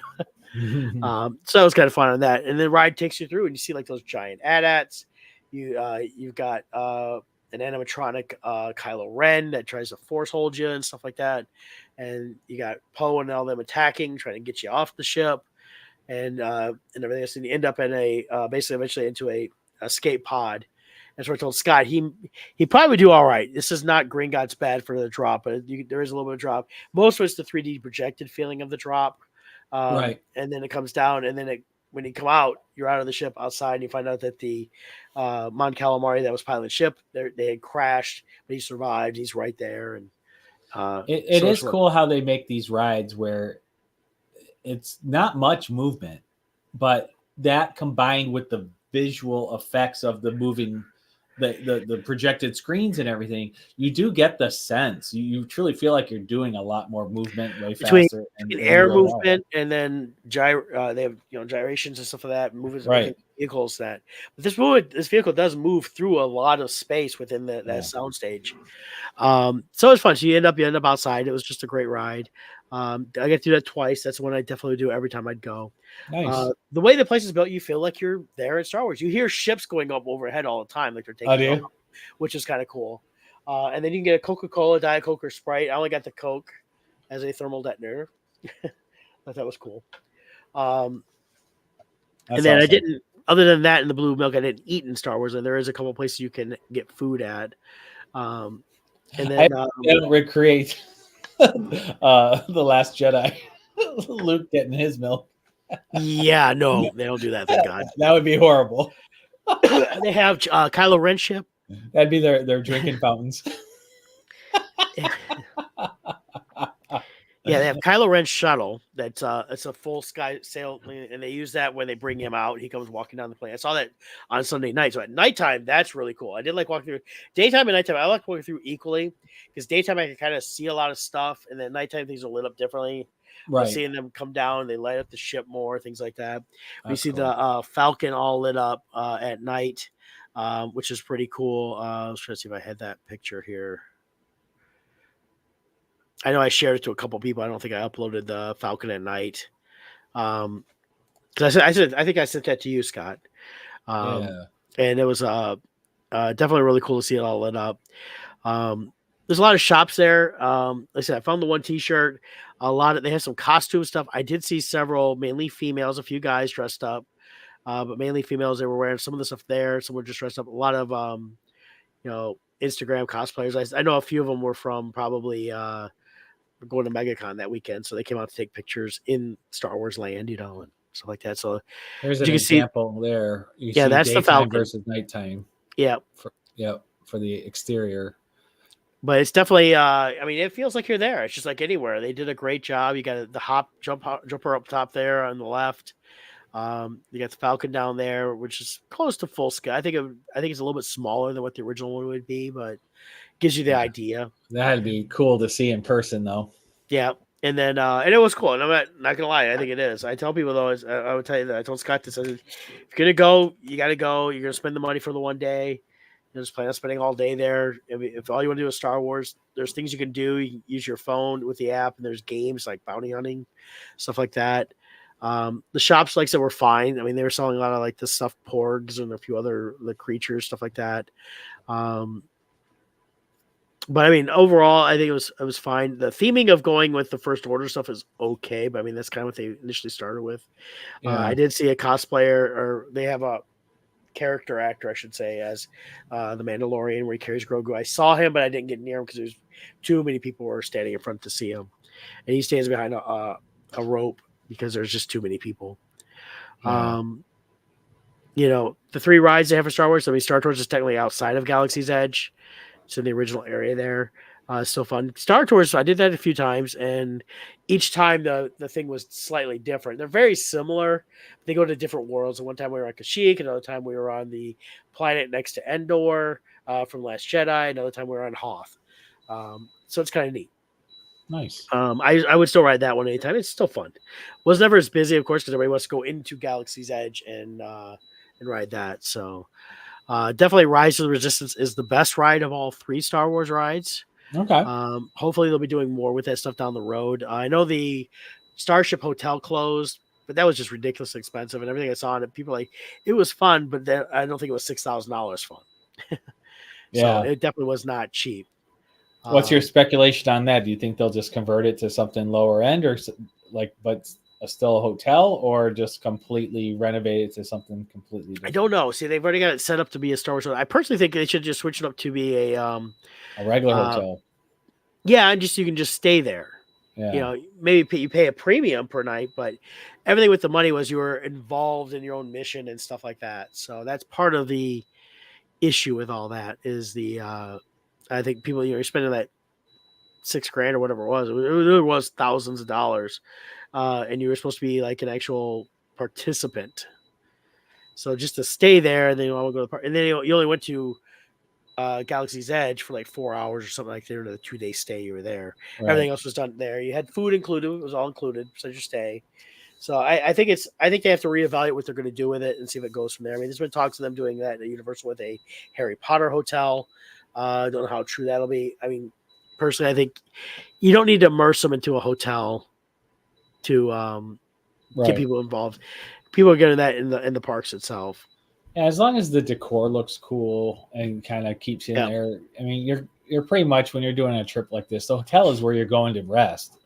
it was kind of fun on that. And the ride takes you through, and you see like those giant AT-ATs. You've got an animatronic Kylo Ren that tries to force hold you and stuff like that. And you got Poe and all them attacking, trying to get you off the ship, and everything else. And you end up in basically eventually into a escape pod. And so I told Scott he probably do all right. This is not Green God's bad for the drop, but there is a little bit of drop. Most of it's the 3D projected feeling of the drop. Right. And then it comes down, and then when you come out, you're out of the ship outside, and you find out that the Mon Calamari that was piloting the ship, they had crashed, but he survived. He's right there, and It is cool how they make these rides where it's not much movement, but that combined with the visual effects of the moving, the projected screens and everything, you do get the sense. You truly feel like you're doing a lot more movement way faster. Between air movement and then they have gyrations and stuff like that, movements right. within vehicles that. But this vehicle does move through a lot of space within that soundstage. So it's fun. So you end up outside. It was just a great ride. I got to do that twice. That's one I definitely do every time I'd go. Nice. The way the place is built, you feel like you're there in Star Wars. You hear ships going up overhead all the time, like they're taking off, which is kind of cool. And then you can get a Coca-Cola, Diet Coke, or Sprite. I only got the Coke as a thermal detonator. Thought that was cool. And then awesome. I didn't. Other than that, in the blue milk, I didn't eat in Star Wars, and there is a couple places you can get food at. And then I don't recreate the Last Jedi. Luke getting his milk. Yeah, no, they don't do that. Thank God. That would be horrible. They have Kylo Ren ship. That'd be their drinking fountains. Yeah, they have Kylo Ren's shuttle. That's it's a full sky sail, and they use that when they bring him out. He comes walking down the plane. I saw that on Sunday night. So at nighttime, that's really cool. I did like walking through. Daytime and nighttime, I like walking through equally because daytime I can kind of see a lot of stuff, and then nighttime things are lit up differently. Right, seeing them come down, they light up the ship more, things like that. We see cool. The Falcon all lit up at night, which is pretty cool. I was trying to see if I had that picture here. I know I shared it to a couple people. I don't think I uploaded the Falcon at night. Because I think I sent that to you, Scott. And it was definitely really cool to see it all lit up. There's a lot of shops there. Like I said, I found the one T-shirt. They have some costume stuff. I did see several, mainly females, a few guys dressed up, but mainly females. They were wearing some of the stuff there. Some were just dressed up. A lot of Instagram cosplayers. I know a few of them were from probably going to MegaCon that weekend, so they came out to take pictures in Star Wars land, and stuff like that. So there's an example there. You see that's the Falcon versus nighttime. Yeah, for the exterior. But it's definitely, it feels like you're there. It's just like anywhere. They did a great job. You got the jumper up top there on the left. You got the Falcon down there, which is close to full scale. I think it's a little bit smaller than what the original one would be, but gives you the idea. That'd be cool to see in person, though. Yeah, and then and it was cool. And I'm not gonna lie, I think it is. I tell people though, I would tell you that I told Scott this: if you're gonna go, you got to go. You're gonna spend the money for the one day. You just plan on spending all day there. If all you want to do is Star Wars, there's things you can do. You can use your phone with the app, and there's games like bounty hunting, stuff like that. The shops, like I said, were fine. I mean, they were selling a lot of like the stuffed porgs and a few other the creatures, stuff like that. Um, but I mean, overall, I think it was fine. The theming of going with the First Order stuff is okay, but I mean, that's kind of what they initially started with. Yeah. I did see a cosplayer, or they have a character actor, I should say, as the Mandalorian, where he carries Grogu. I saw him, but I didn't get near him because there's too many people were standing in front to see him, and he stands behind a rope because there's just too many people. Yeah. The three rides they have for Star Wars. I mean, Star Tours is technically outside of Galaxy's Edge. It's in the original area there. Still fun. Star Tours, I did that a few times, and each time the thing was slightly different. They're very similar. They go to different worlds. And one time we were on Kashyyyk, another time we were on the planet next to Endor from Last Jedi, another time we were on Hoth. So it's kind of neat. Nice. I would still ride that one anytime. It's still fun. Was never as busy, of course, because everybody wants to go into Galaxy's Edge and ride that. So definitely Rise of the Resistance is the best ride of all three Star Wars rides. Okay. Hopefully they'll be doing more with that stuff down the road. I know the Starship Hotel closed, but that was just ridiculously expensive, and everything I saw on it, people like it was fun, but I don't think it was $6,000 fun. So Yeah. it definitely was not cheap. What's your speculation on that? Do you think they'll just convert it to something lower end, or but still a hotel, or just completely renovate it to something completely different? I don't know. See, they've already got it set up to be a Star Wars hotel. I personally think they should just switch it up to be A regular uh, hotel. yeah, and just you can just stay there. Yeah. Maybe you pay a premium per night, but everything with the money was you were involved in your own mission and stuff like that. So that's part of the issue with all that is I think people, you're spending that $6,000 or whatever it was. It really was thousands of dollars. And you were supposed to be like an actual participant. So just to stay there, and then you want to go to the park, and then you only went to Galaxy's Edge for like 4 hours or something like that. The 2-day stay you were there. Right. Everything else was done there. You had food included; it was all included, so your stay. So I think they have to reevaluate what they're going to do with it and see if it goes from there. I mean, there's been talks of them doing that at Universal with a Harry Potter hotel. I don't know how true that'll be. I mean, personally, I think you don't need to immerse them into a hotel to get people involved. People are getting that in the parks itself. Yeah, as long as the decor looks cool and kind of keeps you in there. I mean, you're pretty much, when you're doing a trip like this, the hotel is where you're going to rest.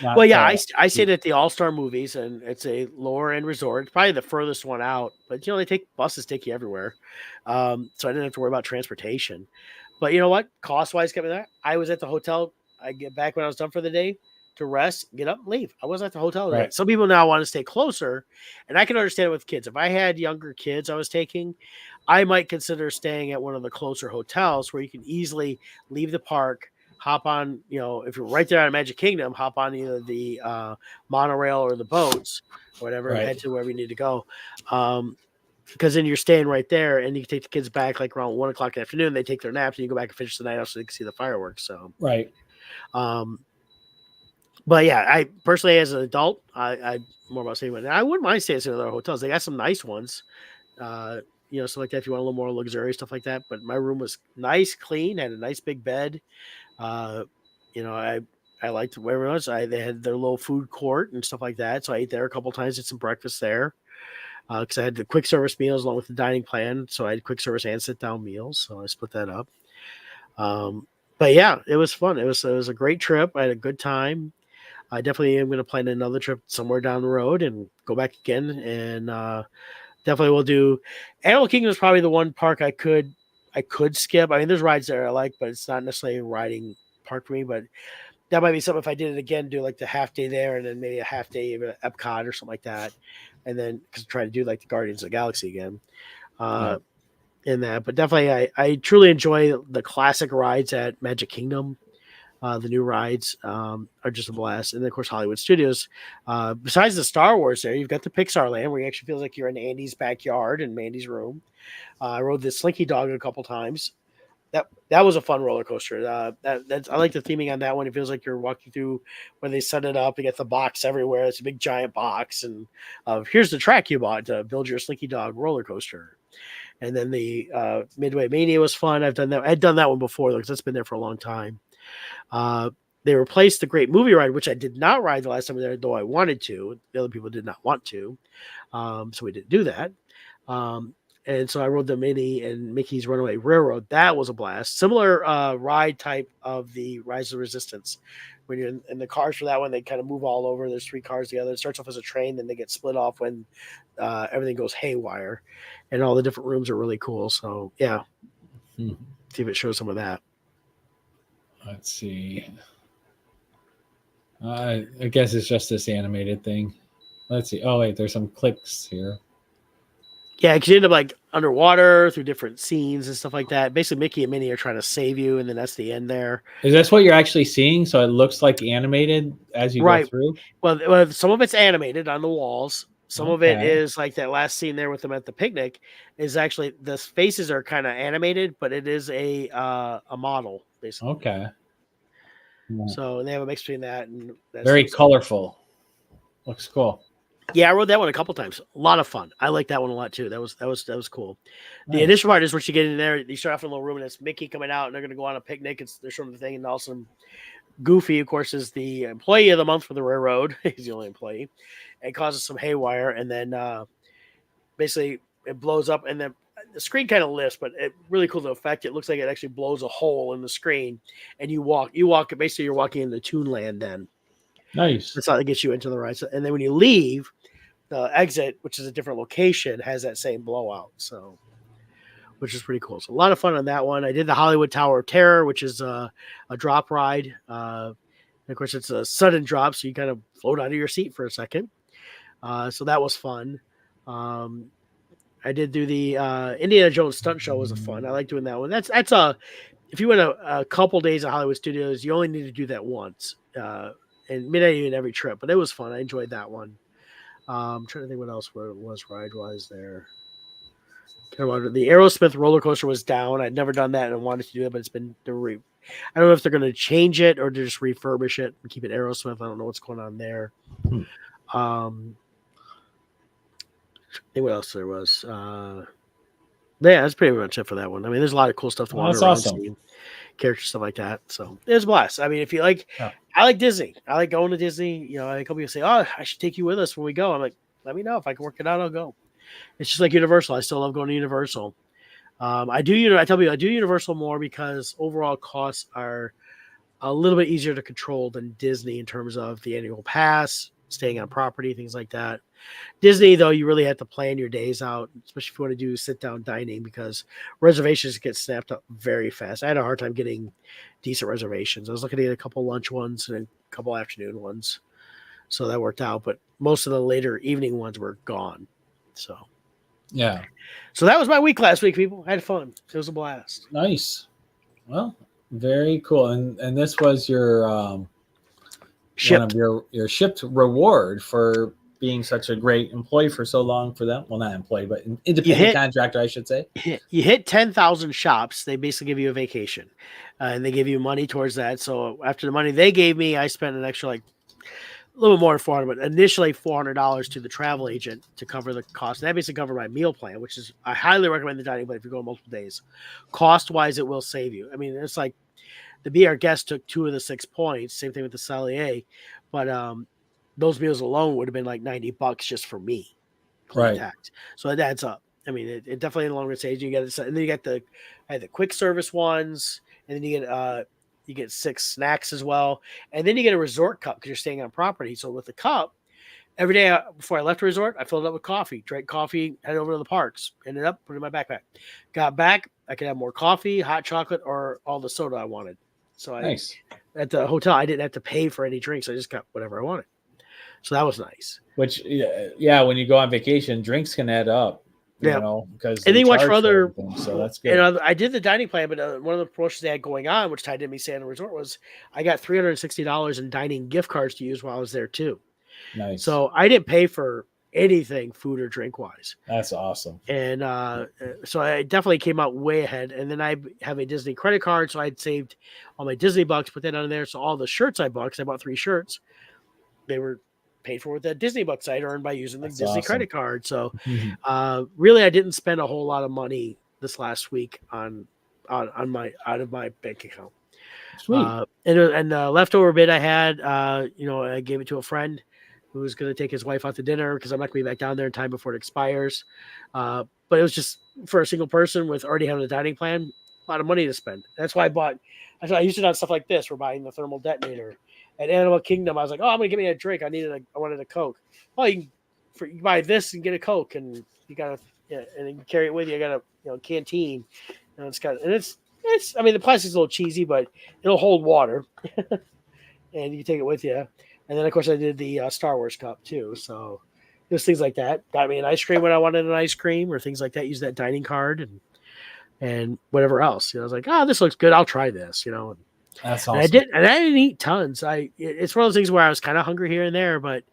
Well, yeah, I stayed at the All-Star Movies, and it's a lower end resort. It's probably the furthest one out, but they take buses, take you everywhere. So I didn't have to worry about transportation. But you know what? Cost-wise, kept me there. I was at the hotel. I get back when I was done for the day to rest, get up, leave. I wasn't at the hotel. Right. Some people now want to stay closer, and I can understand it with kids. If I had younger kids I was taking, I might consider staying at one of the closer hotels where you can easily leave the park, hop on, if you're right there on Magic Kingdom, hop on either the monorail or the boats, or whatever, and head to wherever you need to go. Because then you're staying right there, and you can take the kids back like around 1 o'clock in the afternoon. They take their naps, and you go back and finish the night off so they can see the fireworks. So but yeah, I personally, as an adult, I more about staying with. I wouldn't mind staying in other hotels. They got some nice ones, stuff like that. If you want a little more luxurious stuff like that. But my room was nice, clean, had a nice big bed. I liked where it was. They had their little food court and stuff like that. So I ate there a couple times, did some breakfast there. Because I had the quick service meals along with the dining plan. So I had quick service and sit down meals. So I split that up. But yeah, it was fun. It was a great trip. I had a good time. I definitely am going to plan another trip somewhere down the road and go back again. And definitely will do. Animal Kingdom is probably the one park I could skip. I mean, there's rides there I like, but it's not necessarily a riding park for me. But that might be something if I did it again, do like the half day there and then maybe a half day at Epcot or something like that. And then try to do like the Guardians of the Galaxy again. In that. But definitely I truly enjoy the classic rides at Magic Kingdom. The new rides are just a blast. And then, of course, Hollywood Studios. Besides the Star Wars there, you've got the Pixar land where you actually feel like you're in Andy's backyard and Mandy's room. I rode the Slinky Dog a couple times. That was a fun roller coaster. I like the theming on that one. It feels like you're walking through where they set it up. You get the box everywhere. It's a big giant box. And here's the track you bought to build your Slinky Dog roller coaster. And then the Midway Mania was fun. I'd done that one before because it's been there for a long time. they replaced the Great Movie Ride, which I did not ride the last time we were there, though I wanted to. The other people did not want to, so we didn't do that. And so I rode the Mini and Mickey's Runaway Railroad. That was a blast. Similar ride type of the Rise of Resistance. When you're in the cars for that one, they kind of move all over. There's 3 cars together. It starts off as a train, then they get split off when everything goes haywire, and all the different rooms are really cool. So yeah, see if it shows some of that. Let's see. I guess it's just this animated thing. Let's see. Oh wait, there's some clicks here. Yeah, because you end up like underwater through different scenes and stuff like that. Basically, Mickey and Minnie are trying to save you, and then that's the end there. Is this what you're actually seeing? So it looks like animated as you go through? Well, some of it's animated on the walls. Some of it is like that last scene there with them at the picnic is actually the faces are kind of animated, but it is a model, basically. Okay. Yeah. So they have a mix between that and very colorful. Looks cool. Yeah, I rode that one a couple times. A lot of fun. I like that one a lot too. That was cool. Nice. The initial part is once you get in there, you start off in a little room and it's Mickey coming out and they're going to go on a picnic. They're showing the thing, and also Goofy, of course, is the employee of the month for the railroad. He's the only employee. It causes some haywire, and then basically it blows up, and then the screen kind of lifts, but it really cool the effect. It looks like it actually blows a hole in the screen, and you walk. Basically, you're walking into Toonland. Then nice. That's how it gets you into the ride. And then when you leave, the exit, which is a different location, has that same blowout. So, which is pretty cool. So a lot of fun on that one. I did the Hollywood Tower of Terror, which is a drop ride. And of course, it's a sudden drop, so you kind of float out of your seat for a second. So that was fun. I did do the Indiana Jones stunt show. Was a fun. I like doing that one. That's if you went a couple days at Hollywood Studios, you only need to do that once, and maybe even every trip. But it was fun. I enjoyed that one. I'm trying to think what else was ride-wise there. The Aerosmith roller coaster was down. I'd never done that and wanted to do it, but it's been I don't know if they're going to change it or just refurbish it and keep it Aerosmith. I don't know what's going on there. I think what else there was. Yeah, that's pretty much it for that one. I mean, there's a lot of cool stuff to wander around, see, characters, stuff like that. So it was a blast. I mean, if you like, I like Disney. I like going to Disney. You know, a couple people say, "Oh, I should take you with us when we go." I'm like, let me know if I can work it out. I'll go. It's just like Universal. I still love going to Universal. I tell people I do Universal more because overall costs are a little bit easier to control than Disney in terms of the annual pass, staying on property, things like that. Disney, though, you really have to plan your days out, especially if you want to do sit-down dining, because reservations get snapped up very fast. I had a hard time getting decent reservations. I was looking at a couple lunch ones and a couple afternoon ones, so that worked out. But most of the later evening ones were gone. So, yeah. So that was my week last week, people. I had fun. It was a blast. Nice. Well, very cool. And this was your one of your shipped reward for being such a great employee for so long for them. Well, not employee, but independent contractor, I should say. You hit 10,000 shops. They basically give you a vacation, and they give you money towards that. So after the money they gave me, I spent an extra, like, a little bit more than 400, but initially $400 to the travel agent to cover the cost. And that basically covered my meal plan, which is, I highly recommend the dining plan if you're going multiple days. Cost wise, it will save you. I mean, it's like the Be Our Guest took 2 of the 6 points. Same thing with the Salier, but those meals alone would have been like $90 just for me, right? Tax. So it adds up. I mean, it definitely in the long run saves you. You get, and then you get the quick service ones, and then you get 6 snacks as well. And then you get a resort cup because you're staying on property. So with the cup, every day before I left the resort, I filled it up with coffee, drank coffee, headed over to the parks, ended up, put it in my backpack. Got back, I could have more coffee, hot chocolate, or all the soda I wanted. So nice. At the hotel, I didn't have to pay for any drinks. I just got whatever I wanted. So that was nice. Which, yeah, when you go on vacation, drinks can add up. You know, because and then you watch for other, so that's good. And I did the dining plan, but one of the promotions they had going on, which tied into me staying at the resort, was I got $360 in dining gift cards to use while I was there too. Nice. So I didn't pay for anything food or drink wise. That's awesome. And so I definitely came out way ahead. And then I have a Disney credit card, so I'd saved all my Disney bucks, put that on there. So all the shirts I bought, because I bought 3 shirts, they were paid for with that Disney bucks I'd earned by using the Disney credit card. So really, I didn't spend a whole lot of money this last week on my out of my bank account. Sweet. And the leftover bit I had, I gave it to a friend who was going to take his wife out to dinner because I'm not going to be back down there in time before it expires. But it was just for a single person with already having a dining plan, a lot of money to spend. That's why I used it on stuff like this. We're buying the thermal detonator. At Animal Kingdom, I was like, oh, I'm going to give me a drink. I wanted a Coke. Oh, you buy this and get a Coke, and you got to, and then you carry it with you. I got a canteen. I mean, the plastic's a little cheesy, but it'll hold water, and you can take it with you. And then, of course, I did the Star Wars cup too. So there's things like that. Got me an ice cream when I wanted an ice cream, or things like that. Use that dining card and whatever else. I was like, oh, this looks good. I'll try this. That's And awesome. I didn't eat tons. It's one of those things where I was kind of hungry here and there, but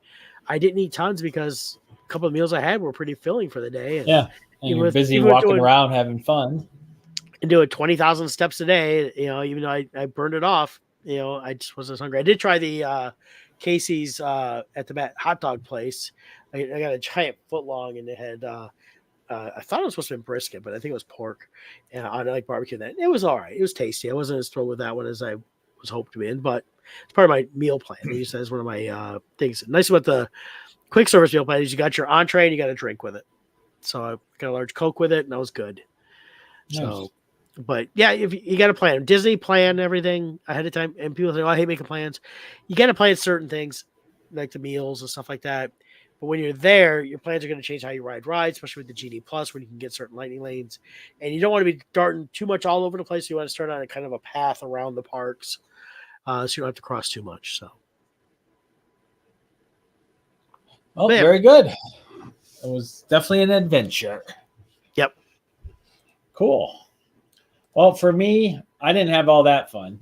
I didn't eat tons because a couple of meals I had were pretty filling for the day. And yeah, and you're busy walking around having fun. And doing 20,000 steps a day, even though I burned it off, I just wasn't hungry. I did try the Casey's at the hot dog place. I got a giant foot long, and it had I thought it was supposed to be brisket, but I think it was pork, and I like barbecue. That it was all right. It was tasty. I wasn't as thrilled with that one as I was hoped to be in, but it's part of my meal plan. I use that as one of my things. Nice about the quick service meal plan is you got your entree and you got a drink with it. So I got a large Coke with it, and that was good. Nice. So. But yeah, if you got to plan, Disney plan everything ahead of time, and people say, "Oh, I hate making plans." You got to plan certain things, like the meals and stuff like that. But when you're there, your plans are going to change how you ride rides, especially with the Genie Plus, when you can get certain lightning lanes, and you don't want to be darting too much all over the place. You want to start on a kind of a path around the parks, so you don't have to cross too much. So, well, very good. It was definitely an adventure. Yep. Cool. Well, for me, I didn't have all that fun.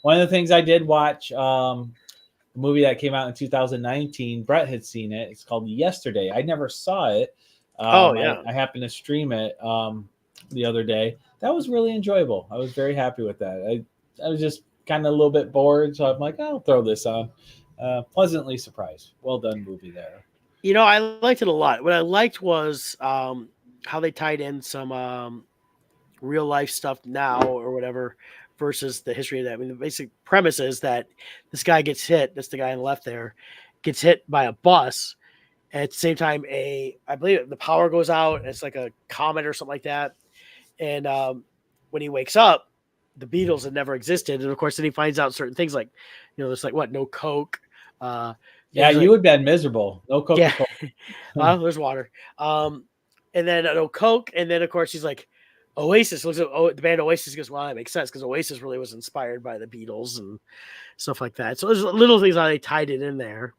One of the things I did watch, a movie that came out in 2019, Brett had seen it. It's called Yesterday. I never saw it. I happened to stream it the other day. That was really enjoyable. I was very happy with that. I was just kind of a little bit bored, so I'm like, I'll throw this on. Pleasantly surprised. Well done movie there. I liked it a lot. What I liked was how they tied in some real life stuff now or whatever versus the history of that. I mean, the basic premise is that this guy gets hit. That's the guy on the left there, gets hit by a bus. And at the same time, I believe the power goes out. And it's like a comet or something like that. And when he wakes up, the Beatles had never existed. And of course, then he finds out certain things like, there's like no Coke. Yeah, you would have been miserable. No Coca-Cola. Yeah. Well, there's water. And then no Coke. And then of course he's like, Oasis looks at the band Oasis, goes, well, that makes sense because Oasis really was inspired by the Beatles and stuff like that. So there's little things how they tied it in there.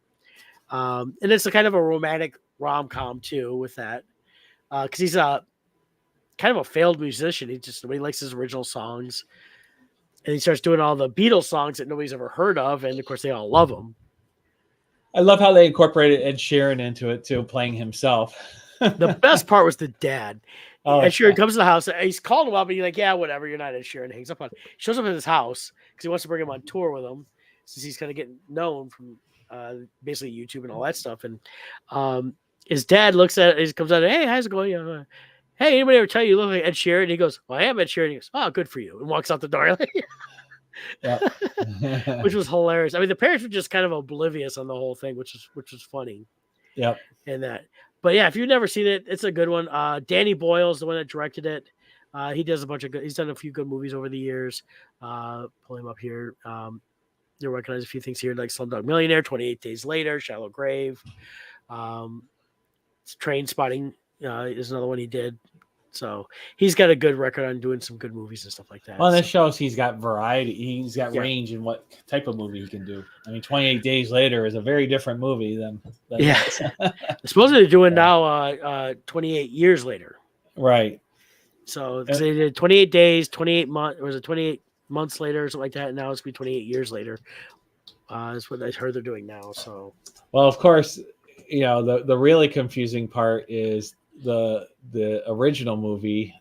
And it's a kind of a romantic rom-com too with that. Because he's a kind of a failed musician. Nobody likes his original songs. And he starts doing all the Beatles songs that nobody's ever heard of. And of course they all love them. I love how they incorporated Ed Sheeran into it too, playing himself. The best part was the dad. Ed Sheeran comes to the house. He's called him up, and he's like, "Yeah, whatever. You're not Ed Sheeran." Hangs up on. Shows up at his house because he wants to bring him on tour with him, since he's kind of getting known from basically YouTube and all that stuff. And his dad looks at it. He comes out. Hey, how's it going? Hey, anybody ever tell you look like Ed Sheeran? And he goes, "Well, I am Ed Sheeran." And he goes, "Oh, good for you," and walks out the door. Which was hilarious. I mean, the parents were just kind of oblivious on the whole thing, which was funny. Yep. And that. But yeah, if you've never seen it, it's a good one. Danny Boyle's the one that directed it. He does he's done a few good movies over the years. Pull him up here. You'll recognize a few things here, like Slumdog Millionaire, 28 Days Later, Shallow Grave. Train Spotting is another one he did. So he's got a good record on doing some good movies and stuff like that. Well, this shows he's got variety. He's got range in what type of movie he can do. I mean, 28 Days Later is a very different movie than supposedly they're doing now 28 years later. Right. So they did 28 days, 28 months, or was it 28 months later or something like that? And now it's going to be 28 years later. That's what I heard they're doing now. So, well, of course, the really confusing part is the original movie.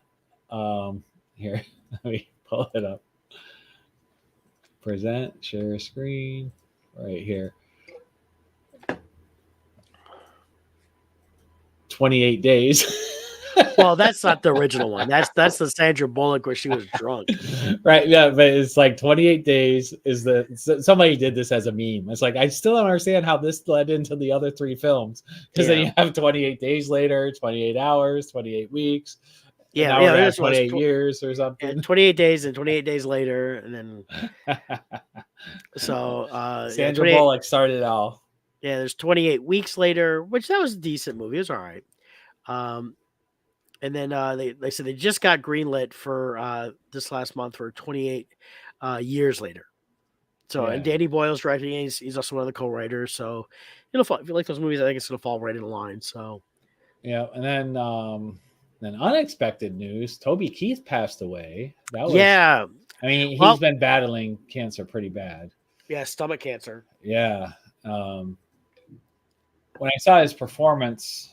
Here, let me pull it up. Present, share screen, right here. 28 days. Well, that's not the original one. That's the Sandra Bullock where she was drunk. Right, yeah, but it's like 28 days is somebody did this as a meme. It's like I still don't understand how this led into the other 3 films, because then Yeah. you have 28 days later, 28 hours, 28 weeks, and Yeah, now we're yeah, gonna have this was 28 years or yeah, something. 28 days and 28 days later, and then so yeah, Sandra 28. Bullock started it all. Yeah, there's 28 weeks later, which that was a decent movie. It was all right. Um, and then they said they just got greenlit for this last month for 28 years later. So and Yeah, Danny Boyle's directing. He's also one of the co-writers. So it'll fall, if you like those movies, I think it's gonna fall right in line. So yeah, and then unexpected news: Toby Keith passed away. That was, yeah, I mean, he's well, been battling cancer pretty bad. yeah, stomach cancer. Yeah. When I saw his performance,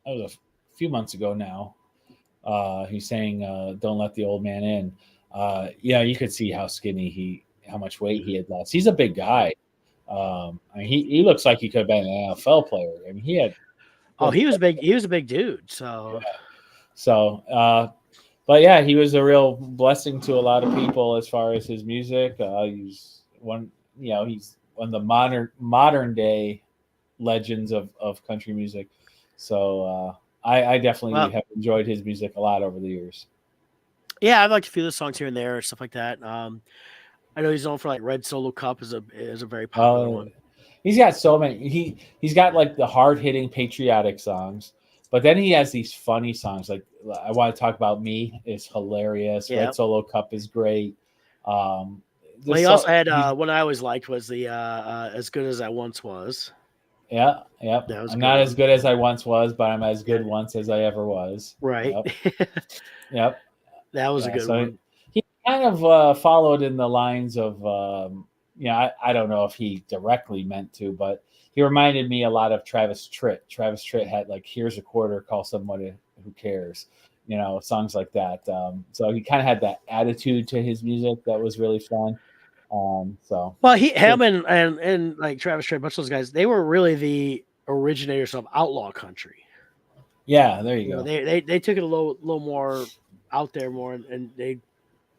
that was a few months ago now. He's saying, "Don't let the old man in." Yeah, you could see how skinny how much weight he had lost. He's a big guy. I mean, he looks like he could have been an NFL player. I mean, he had Oh, good. he was big. He was a big dude. So So, but yeah, he was a real blessing to a lot of people as far as his music. He's one, he's one of the modern day legends of country music. So I definitely well, have enjoyed his music a lot over the years. yeah, I've liked a few of the songs here and there, stuff like that. I know he's known for like Red Solo Cup is a very popular Uh, one. he's got so many. He's got like the hard hitting patriotic songs, but then he has these funny songs. Like I want to talk about me is hilarious. Yeah. Red Solo Cup is great. Um, Well, he also had one I always liked was the As Good as I Once Was. Yeah, yep. That was a I'm good not one. as good as I once was, but I'm as good Yeah. once as I ever was. Right. Yep, yep. That was a Yeah. good So one. he kind of followed in the lines of, I don't know if he directly meant to, but he reminded me a lot of Travis Tritt. Travis Tritt had like "Here's a Quarter, Call Somebody Who Cares," songs like that. So he kind of had that attitude to his music that was really fun. So Well, him and like Travis Tritt, bunch of those guys, they were really the originators of outlaw country. yeah, there you You know, go. they took it a little more out there more, and they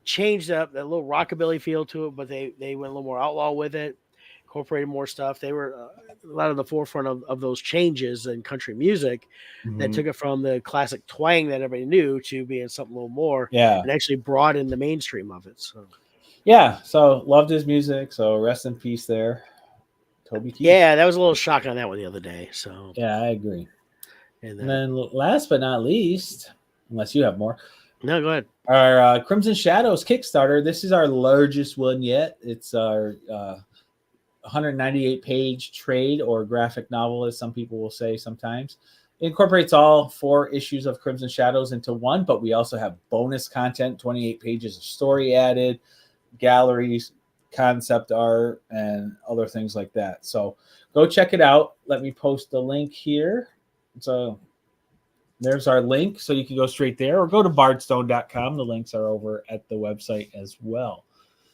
changed up that little rockabilly feel to it, but they went a little more outlaw with it, incorporated more stuff. They were a lot of the forefront of those changes in country music that Mhm. took it from the classic twang that everybody knew to being something a little more, Yeah. and actually broadened the mainstream of it. So Yeah, so loved his music. So rest in peace there, Toby Keith. yeah, that was a little shock on that one the other day. So Yeah, I agree. and And then last but not least, unless you have more, no, go ahead. our Crimson Shadows Kickstarter. This is our largest one yet. It's our 198 page trade or graphic novel, as some people will say sometimes. It incorporates all 4 issues of Crimson Shadows into one, but we also have bonus content, 28 pages of story added, galleries, concept art, and other things like that. So go check it out. Let me post the link here. So there's our link. So you can go straight there or go to bardstone.com. The links are over at the website as well.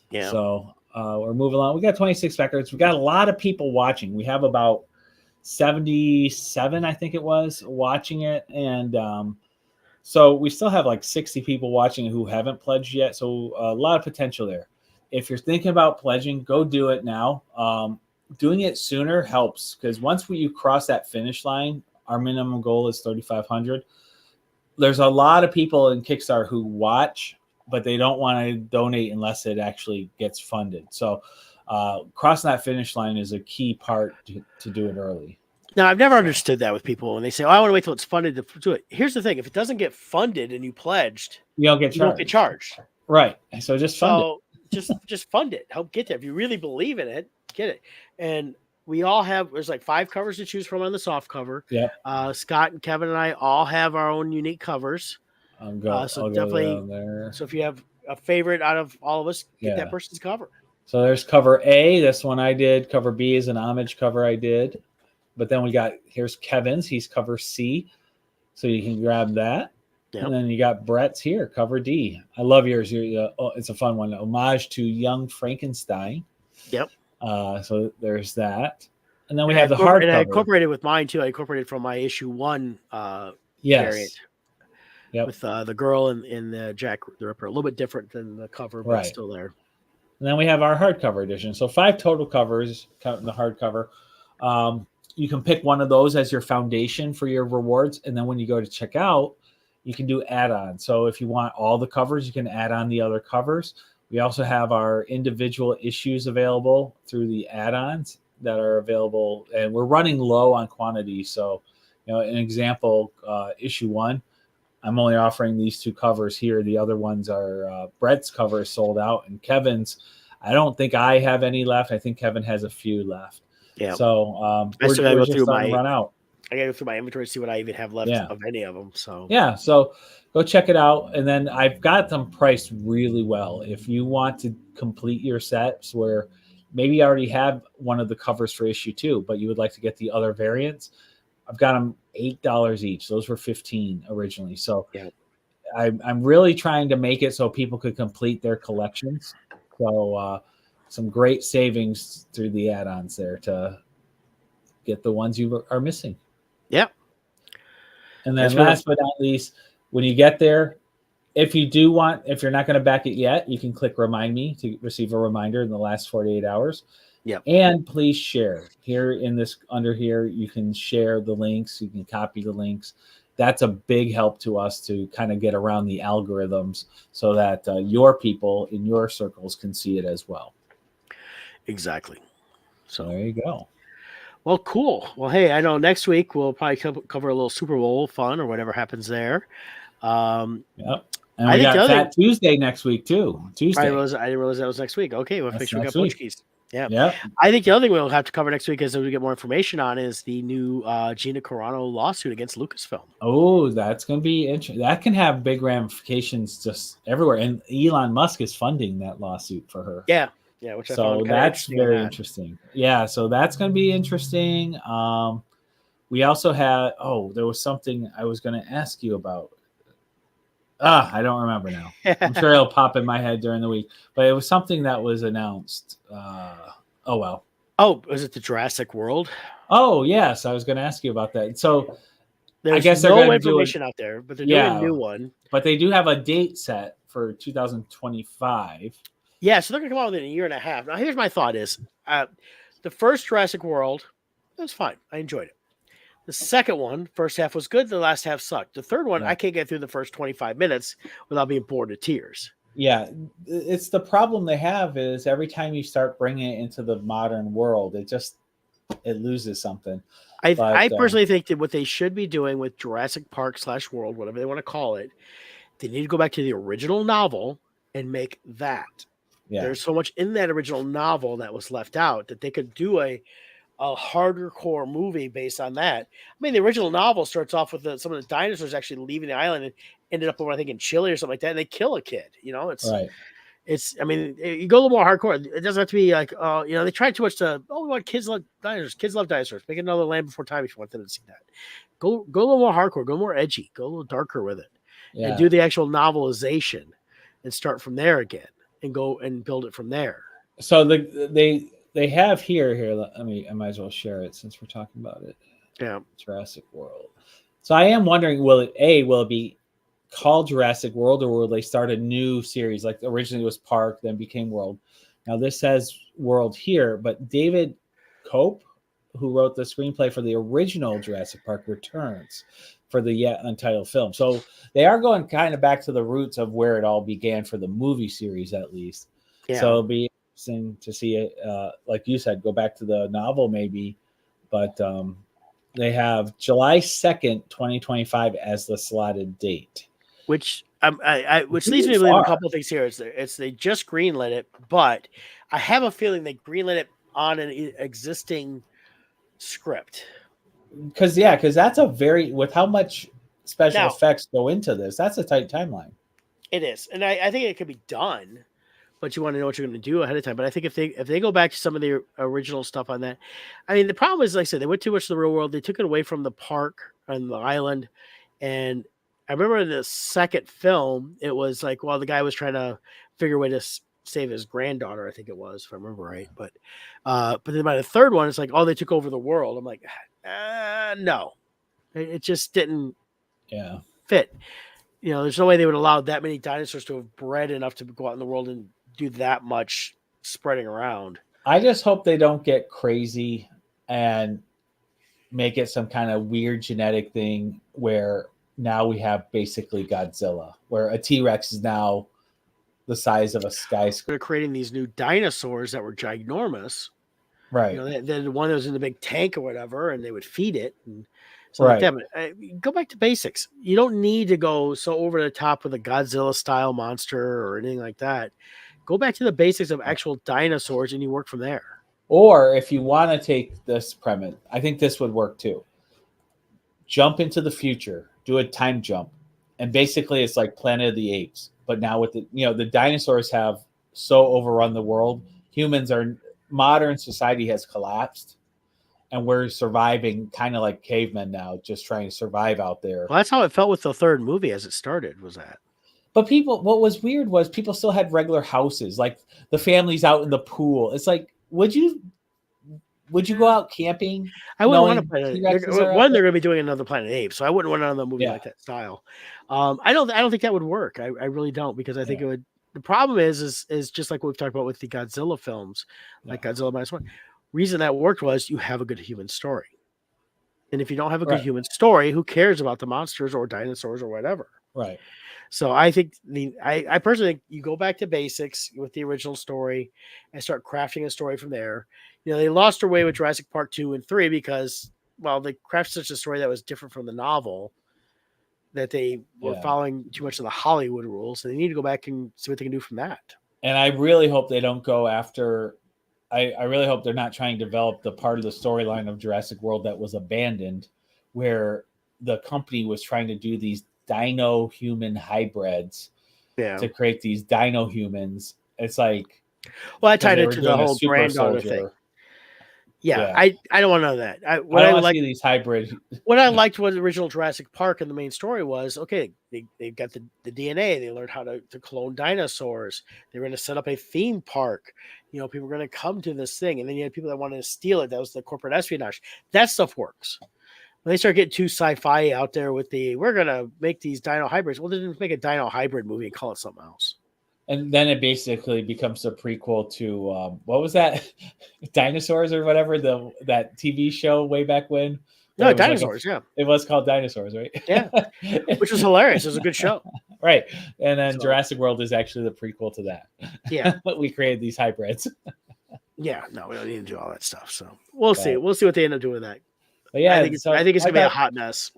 Yeah. So we're moving along. We got 26 records. We got a lot of people watching. We have about 77, I think it was, watching it. And so we still have like 60 people watching who haven't pledged yet. So a lot of potential there. If you're thinking about pledging, go do it now. Doing it sooner helps because once you cross that finish line, our minimum goal is 3,500. There's a lot of people in Kickstarter who watch, but they don't want to donate unless it actually gets funded. So crossing that finish line is a key part to do it early. Now, I've never understood that with people when they say, "Oh, I want to wait till it's funded to do it." Here's the thing: if it doesn't get funded and you pledged, You don't get you don't get charged. Right. So just fund it. So just fund it. Help get there. If you really believe in it, get it. And we all have. There's like 5 covers to choose from on the soft cover. Yeah. Scott and Kevin and I all have our own unique covers. I'll go Definitely. down there. So if you have a favorite out of all of us, get that Yeah. person's cover. So there's cover A. This one I did. Cover B is an homage cover I did. But then here's Kevin's. He's cover C. So you can grab that. Yep. And then you got Brett's here, cover D. I love yours. It's a fun one. Homage to Young Frankenstein. Yep. So there's that. And then we have the hardcover. And I incorporated with mine too. I incorporated from my issue 1 variant. Yep. with the girl in the Jack the Ripper. A little bit different than the cover, but Right. still there. And then we have our hardcover edition. So 5 total covers, counting the hardcover. You can pick one of those as your foundation for your rewards. And then when you go to check out, you can do add-ons. So if you want all the covers, you can add on the other covers. We also have our individual issues available through the add-ons that are available. And we're running low on quantity. So, an example, issue 1, I'm only offering these 2 covers here. The other ones are Brett's cover is sold out, and Kevin's. I don't think I have any left. I think Kevin has a few left. Yeah. So I still gotta we're go just through starting to run out. I gotta go through my inventory to see what I even have left Yeah. of any of them. So Yeah. So go check it out. And then I've got them priced really well. If you want to complete your sets where maybe you already have one of the covers for issue 2, but you would like to get the other variants, I've got them $8 each. Those were $15 originally. So yeah. I'm really trying to make it so people could complete their collections. So some great savings through the add-ons there to get the ones you are missing. Yeah. And then last but not least, when you get there, if you're not going to back it yet, you can click remind me to receive a reminder in the last 48 hours. Yeah. And please share here under here. You can share the links. You can copy the links. That's a big help to us to kind of get around the algorithms so that your people in your circles can see it as well. Exactly. So there you go. Well, cool. Well, hey, I know next week we'll probably cover a little Super Bowl fun or whatever happens there. Yep. And we got Fat Tuesday next week too. Tuesday. I didn't realize that was next week. Okay, well, make sure we got Portuguese. Yeah. Yep. I think the other thing we'll have to cover next week as we get more information on is the new Gina Carano lawsuit against Lucasfilm. Oh, that's going to be interesting. That can have big ramifications just everywhere. And Elon Musk is funding that lawsuit for her. Yeah. Yeah. Which so that's very interesting. Yeah. So that's going to be interesting. We also had, there was something I was going to ask you about. I don't remember now. I'm sure it'll pop in my head during the week, but it was something that was announced. Oh, well. Oh, was it the Jurassic World? Oh, yes. I was going to ask you about that. So I guess they're no information out there, but they're doing a new one. But they do have a date set for 2025. Yeah, so they're going to come out within a year and a half. Now, here's my thought is the first Jurassic World, it was fine. I enjoyed it. The second one, first half was good. The last half sucked. The third one, I can't get through the first 25 minutes without being bored to tears. Yeah, it's the problem they have is every time you start bringing it into the modern world, it loses something. I personally think that what they should be doing with Jurassic Park / World, whatever they want to call it, they need to go back to the original novel and make that. Yeah. There's so much in that original novel that was left out that they could do a harder core movie based on that. I mean, the original novel starts off with some of the dinosaurs actually leaving the island and ended up over, I think, in Chile or something like that, and they kill a kid. I mean, you go a little more hardcore. It doesn't have to be like, they tried too much to, we want kids love dinosaurs. Kids love dinosaurs. Make another Land Before Time if you want them to see that. Go a little more hardcore. Go more edgy. Go a little darker with it. Yeah. And do the actual novelization and start from there again and go and build it from there. So they have here. I might as well share it since we're talking about it. Yeah. Jurassic World. So I am wondering, will it be called Jurassic World, or will they start a new series? Like originally it was Park, then became World. Now this says World here, but David Cope, who wrote the screenplay for the original Jurassic Park, returns for the yet untitled film. So they are going kind of back to the roots of where it all began for the movie series, at least. Yeah. So it'll be interesting to see it, like you said, go back to the novel maybe, but they have July 2nd, 2025 as the slotted date. Which leads me to believe a couple of things here. It's they just greenlit it, but I have a feeling they greenlit it on an existing script. Because that's with how much special effects go into this, that's a tight timeline. It is, and I think it could be done, but you want to know what you're going to do ahead of time. But I think if they go back to some of the original stuff on that, I mean, the problem is, like I said, they went too much to the real world. They took it away from the park and the island, and I remember in the second film, it was like, well, the guy was trying to figure a way to save his granddaughter, I think it was, if I remember right. But then by the third one, it's like, they took over the world. I'm like, no, it just didn't fit. there's no way they would allow that many dinosaurs to have bred enough to go out in the world and do that much spreading around. I just hope they don't get crazy and make it some kind of weird genetic thing where now we have basically Godzilla, where a T-Rex is now the size of a skyscraper. They're creating these new dinosaurs that were ginormous. Right. The one that was in the big tank or whatever, and they would feed it and like that. But go back to basics. You don't need to go so over the top with a Godzilla style monster or anything like that. Go back to the basics of actual dinosaurs and you work from there. Or if you want to take this premise, I think this would work too. Jump into the future, do a time jump. And basically it's like Planet of the Apes. But now with the dinosaurs have so overrun the world. Modern society has collapsed. And we're surviving kind of like cavemen now, just trying to survive out there. Well, that's how it felt with the third movie as it started, was that. But what was weird was people still had regular houses, like the families out in the pool. It's like, would you go out camping? I wouldn't want to play one. They're going to be doing another Planet of the Apes, so I wouldn't want another movie like that style. I don't think that would work. I really don't, because I think it would. The problem is just like what we've talked about with the Godzilla films, like Godzilla -1. Reason that worked was you have a good human story, and if you don't have a good human story, who cares about the monsters or dinosaurs or whatever? Right. So I think I personally think you go back to basics with the original story and start crafting a story from there. They lost their way with Jurassic Park 2 and 3 because, well, they crafted such a story that was different from the novel that they were following too much of the Hollywood rules. So they need to go back and see what they can do from that. And I really hope they don't go after. I really hope they're not trying to develop the part of the storyline of Jurassic World that was abandoned, where the company was trying to do these dino human hybrids to create these dino humans. It's like, well, I tied it to the whole granddaughter thing. Yeah, I don't want to know that. I like these hybrid. What I liked was the original Jurassic Park, and the main story was they got the DNA. They learned how to clone dinosaurs. They were going to set up a theme park. People were going to come to this thing, and then you had people that wanted to steal it. That was the corporate espionage. That stuff works. When they start getting too sci-fi out there with we're going to make these dino hybrids. Well, they didn't make a dino hybrid movie and call it something else. And then it basically becomes a prequel to what was that? Dinosaurs or whatever, that TV show way back when. No, Dinosaurs, It was called Dinosaurs, right? Yeah. Which was hilarious. It was a good show. Right. And then Jurassic World is actually the prequel to that. Yeah. But we created these hybrids. Yeah, no, we don't need to do all that stuff. So we'll see. We'll see what they end up doing with that. But yeah, I think it's gonna be a hot mess.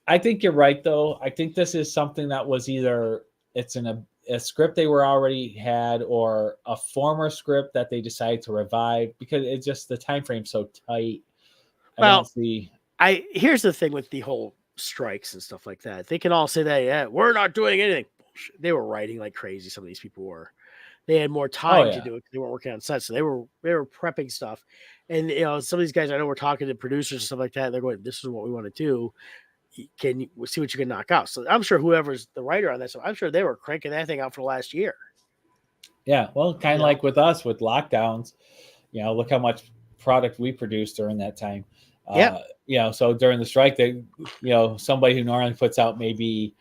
I think you're right, though. I think this is something that was either it's in a script they were already had, or a former script that they decided to revive, because it's just the time frame's so tight. Here's the thing with the whole strikes and stuff like that. They can all say that, we're not doing anything. Bullshit. They were writing like crazy. Some of these people were. They had more time to do it. They weren't working on set, so they were prepping stuff. And some of these guys, I know, we're talking to producers and stuff like that. They're going, "This is what we want to do. Can you see what you can knock out?" So I'm sure whoever's the writer on this, I'm sure they were cranking that thing out for the last year. Yeah, well, kind of like with us with lockdowns. Look how much product we produced during that time. So during the strike, they, somebody who normally puts out maybe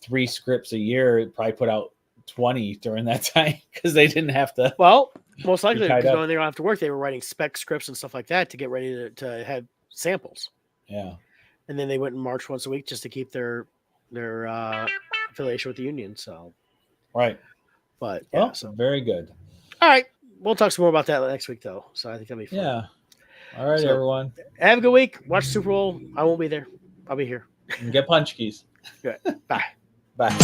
3 scripts a year probably put out 20 during that time because they didn't have to. Well, most likely because when they don't have to work, they were writing spec scripts and stuff like that to get ready to have samples. Yeah. And then they went and marched once a week just to keep their affiliation with the union. So, right. But very good. All right, we'll talk some more about that next week, though. So I think that'll be fun. Yeah. All right, everyone. Have a good week. Watch Super Bowl. I won't be there. I'll be here. And get punch keys. Good. Bye. Bye.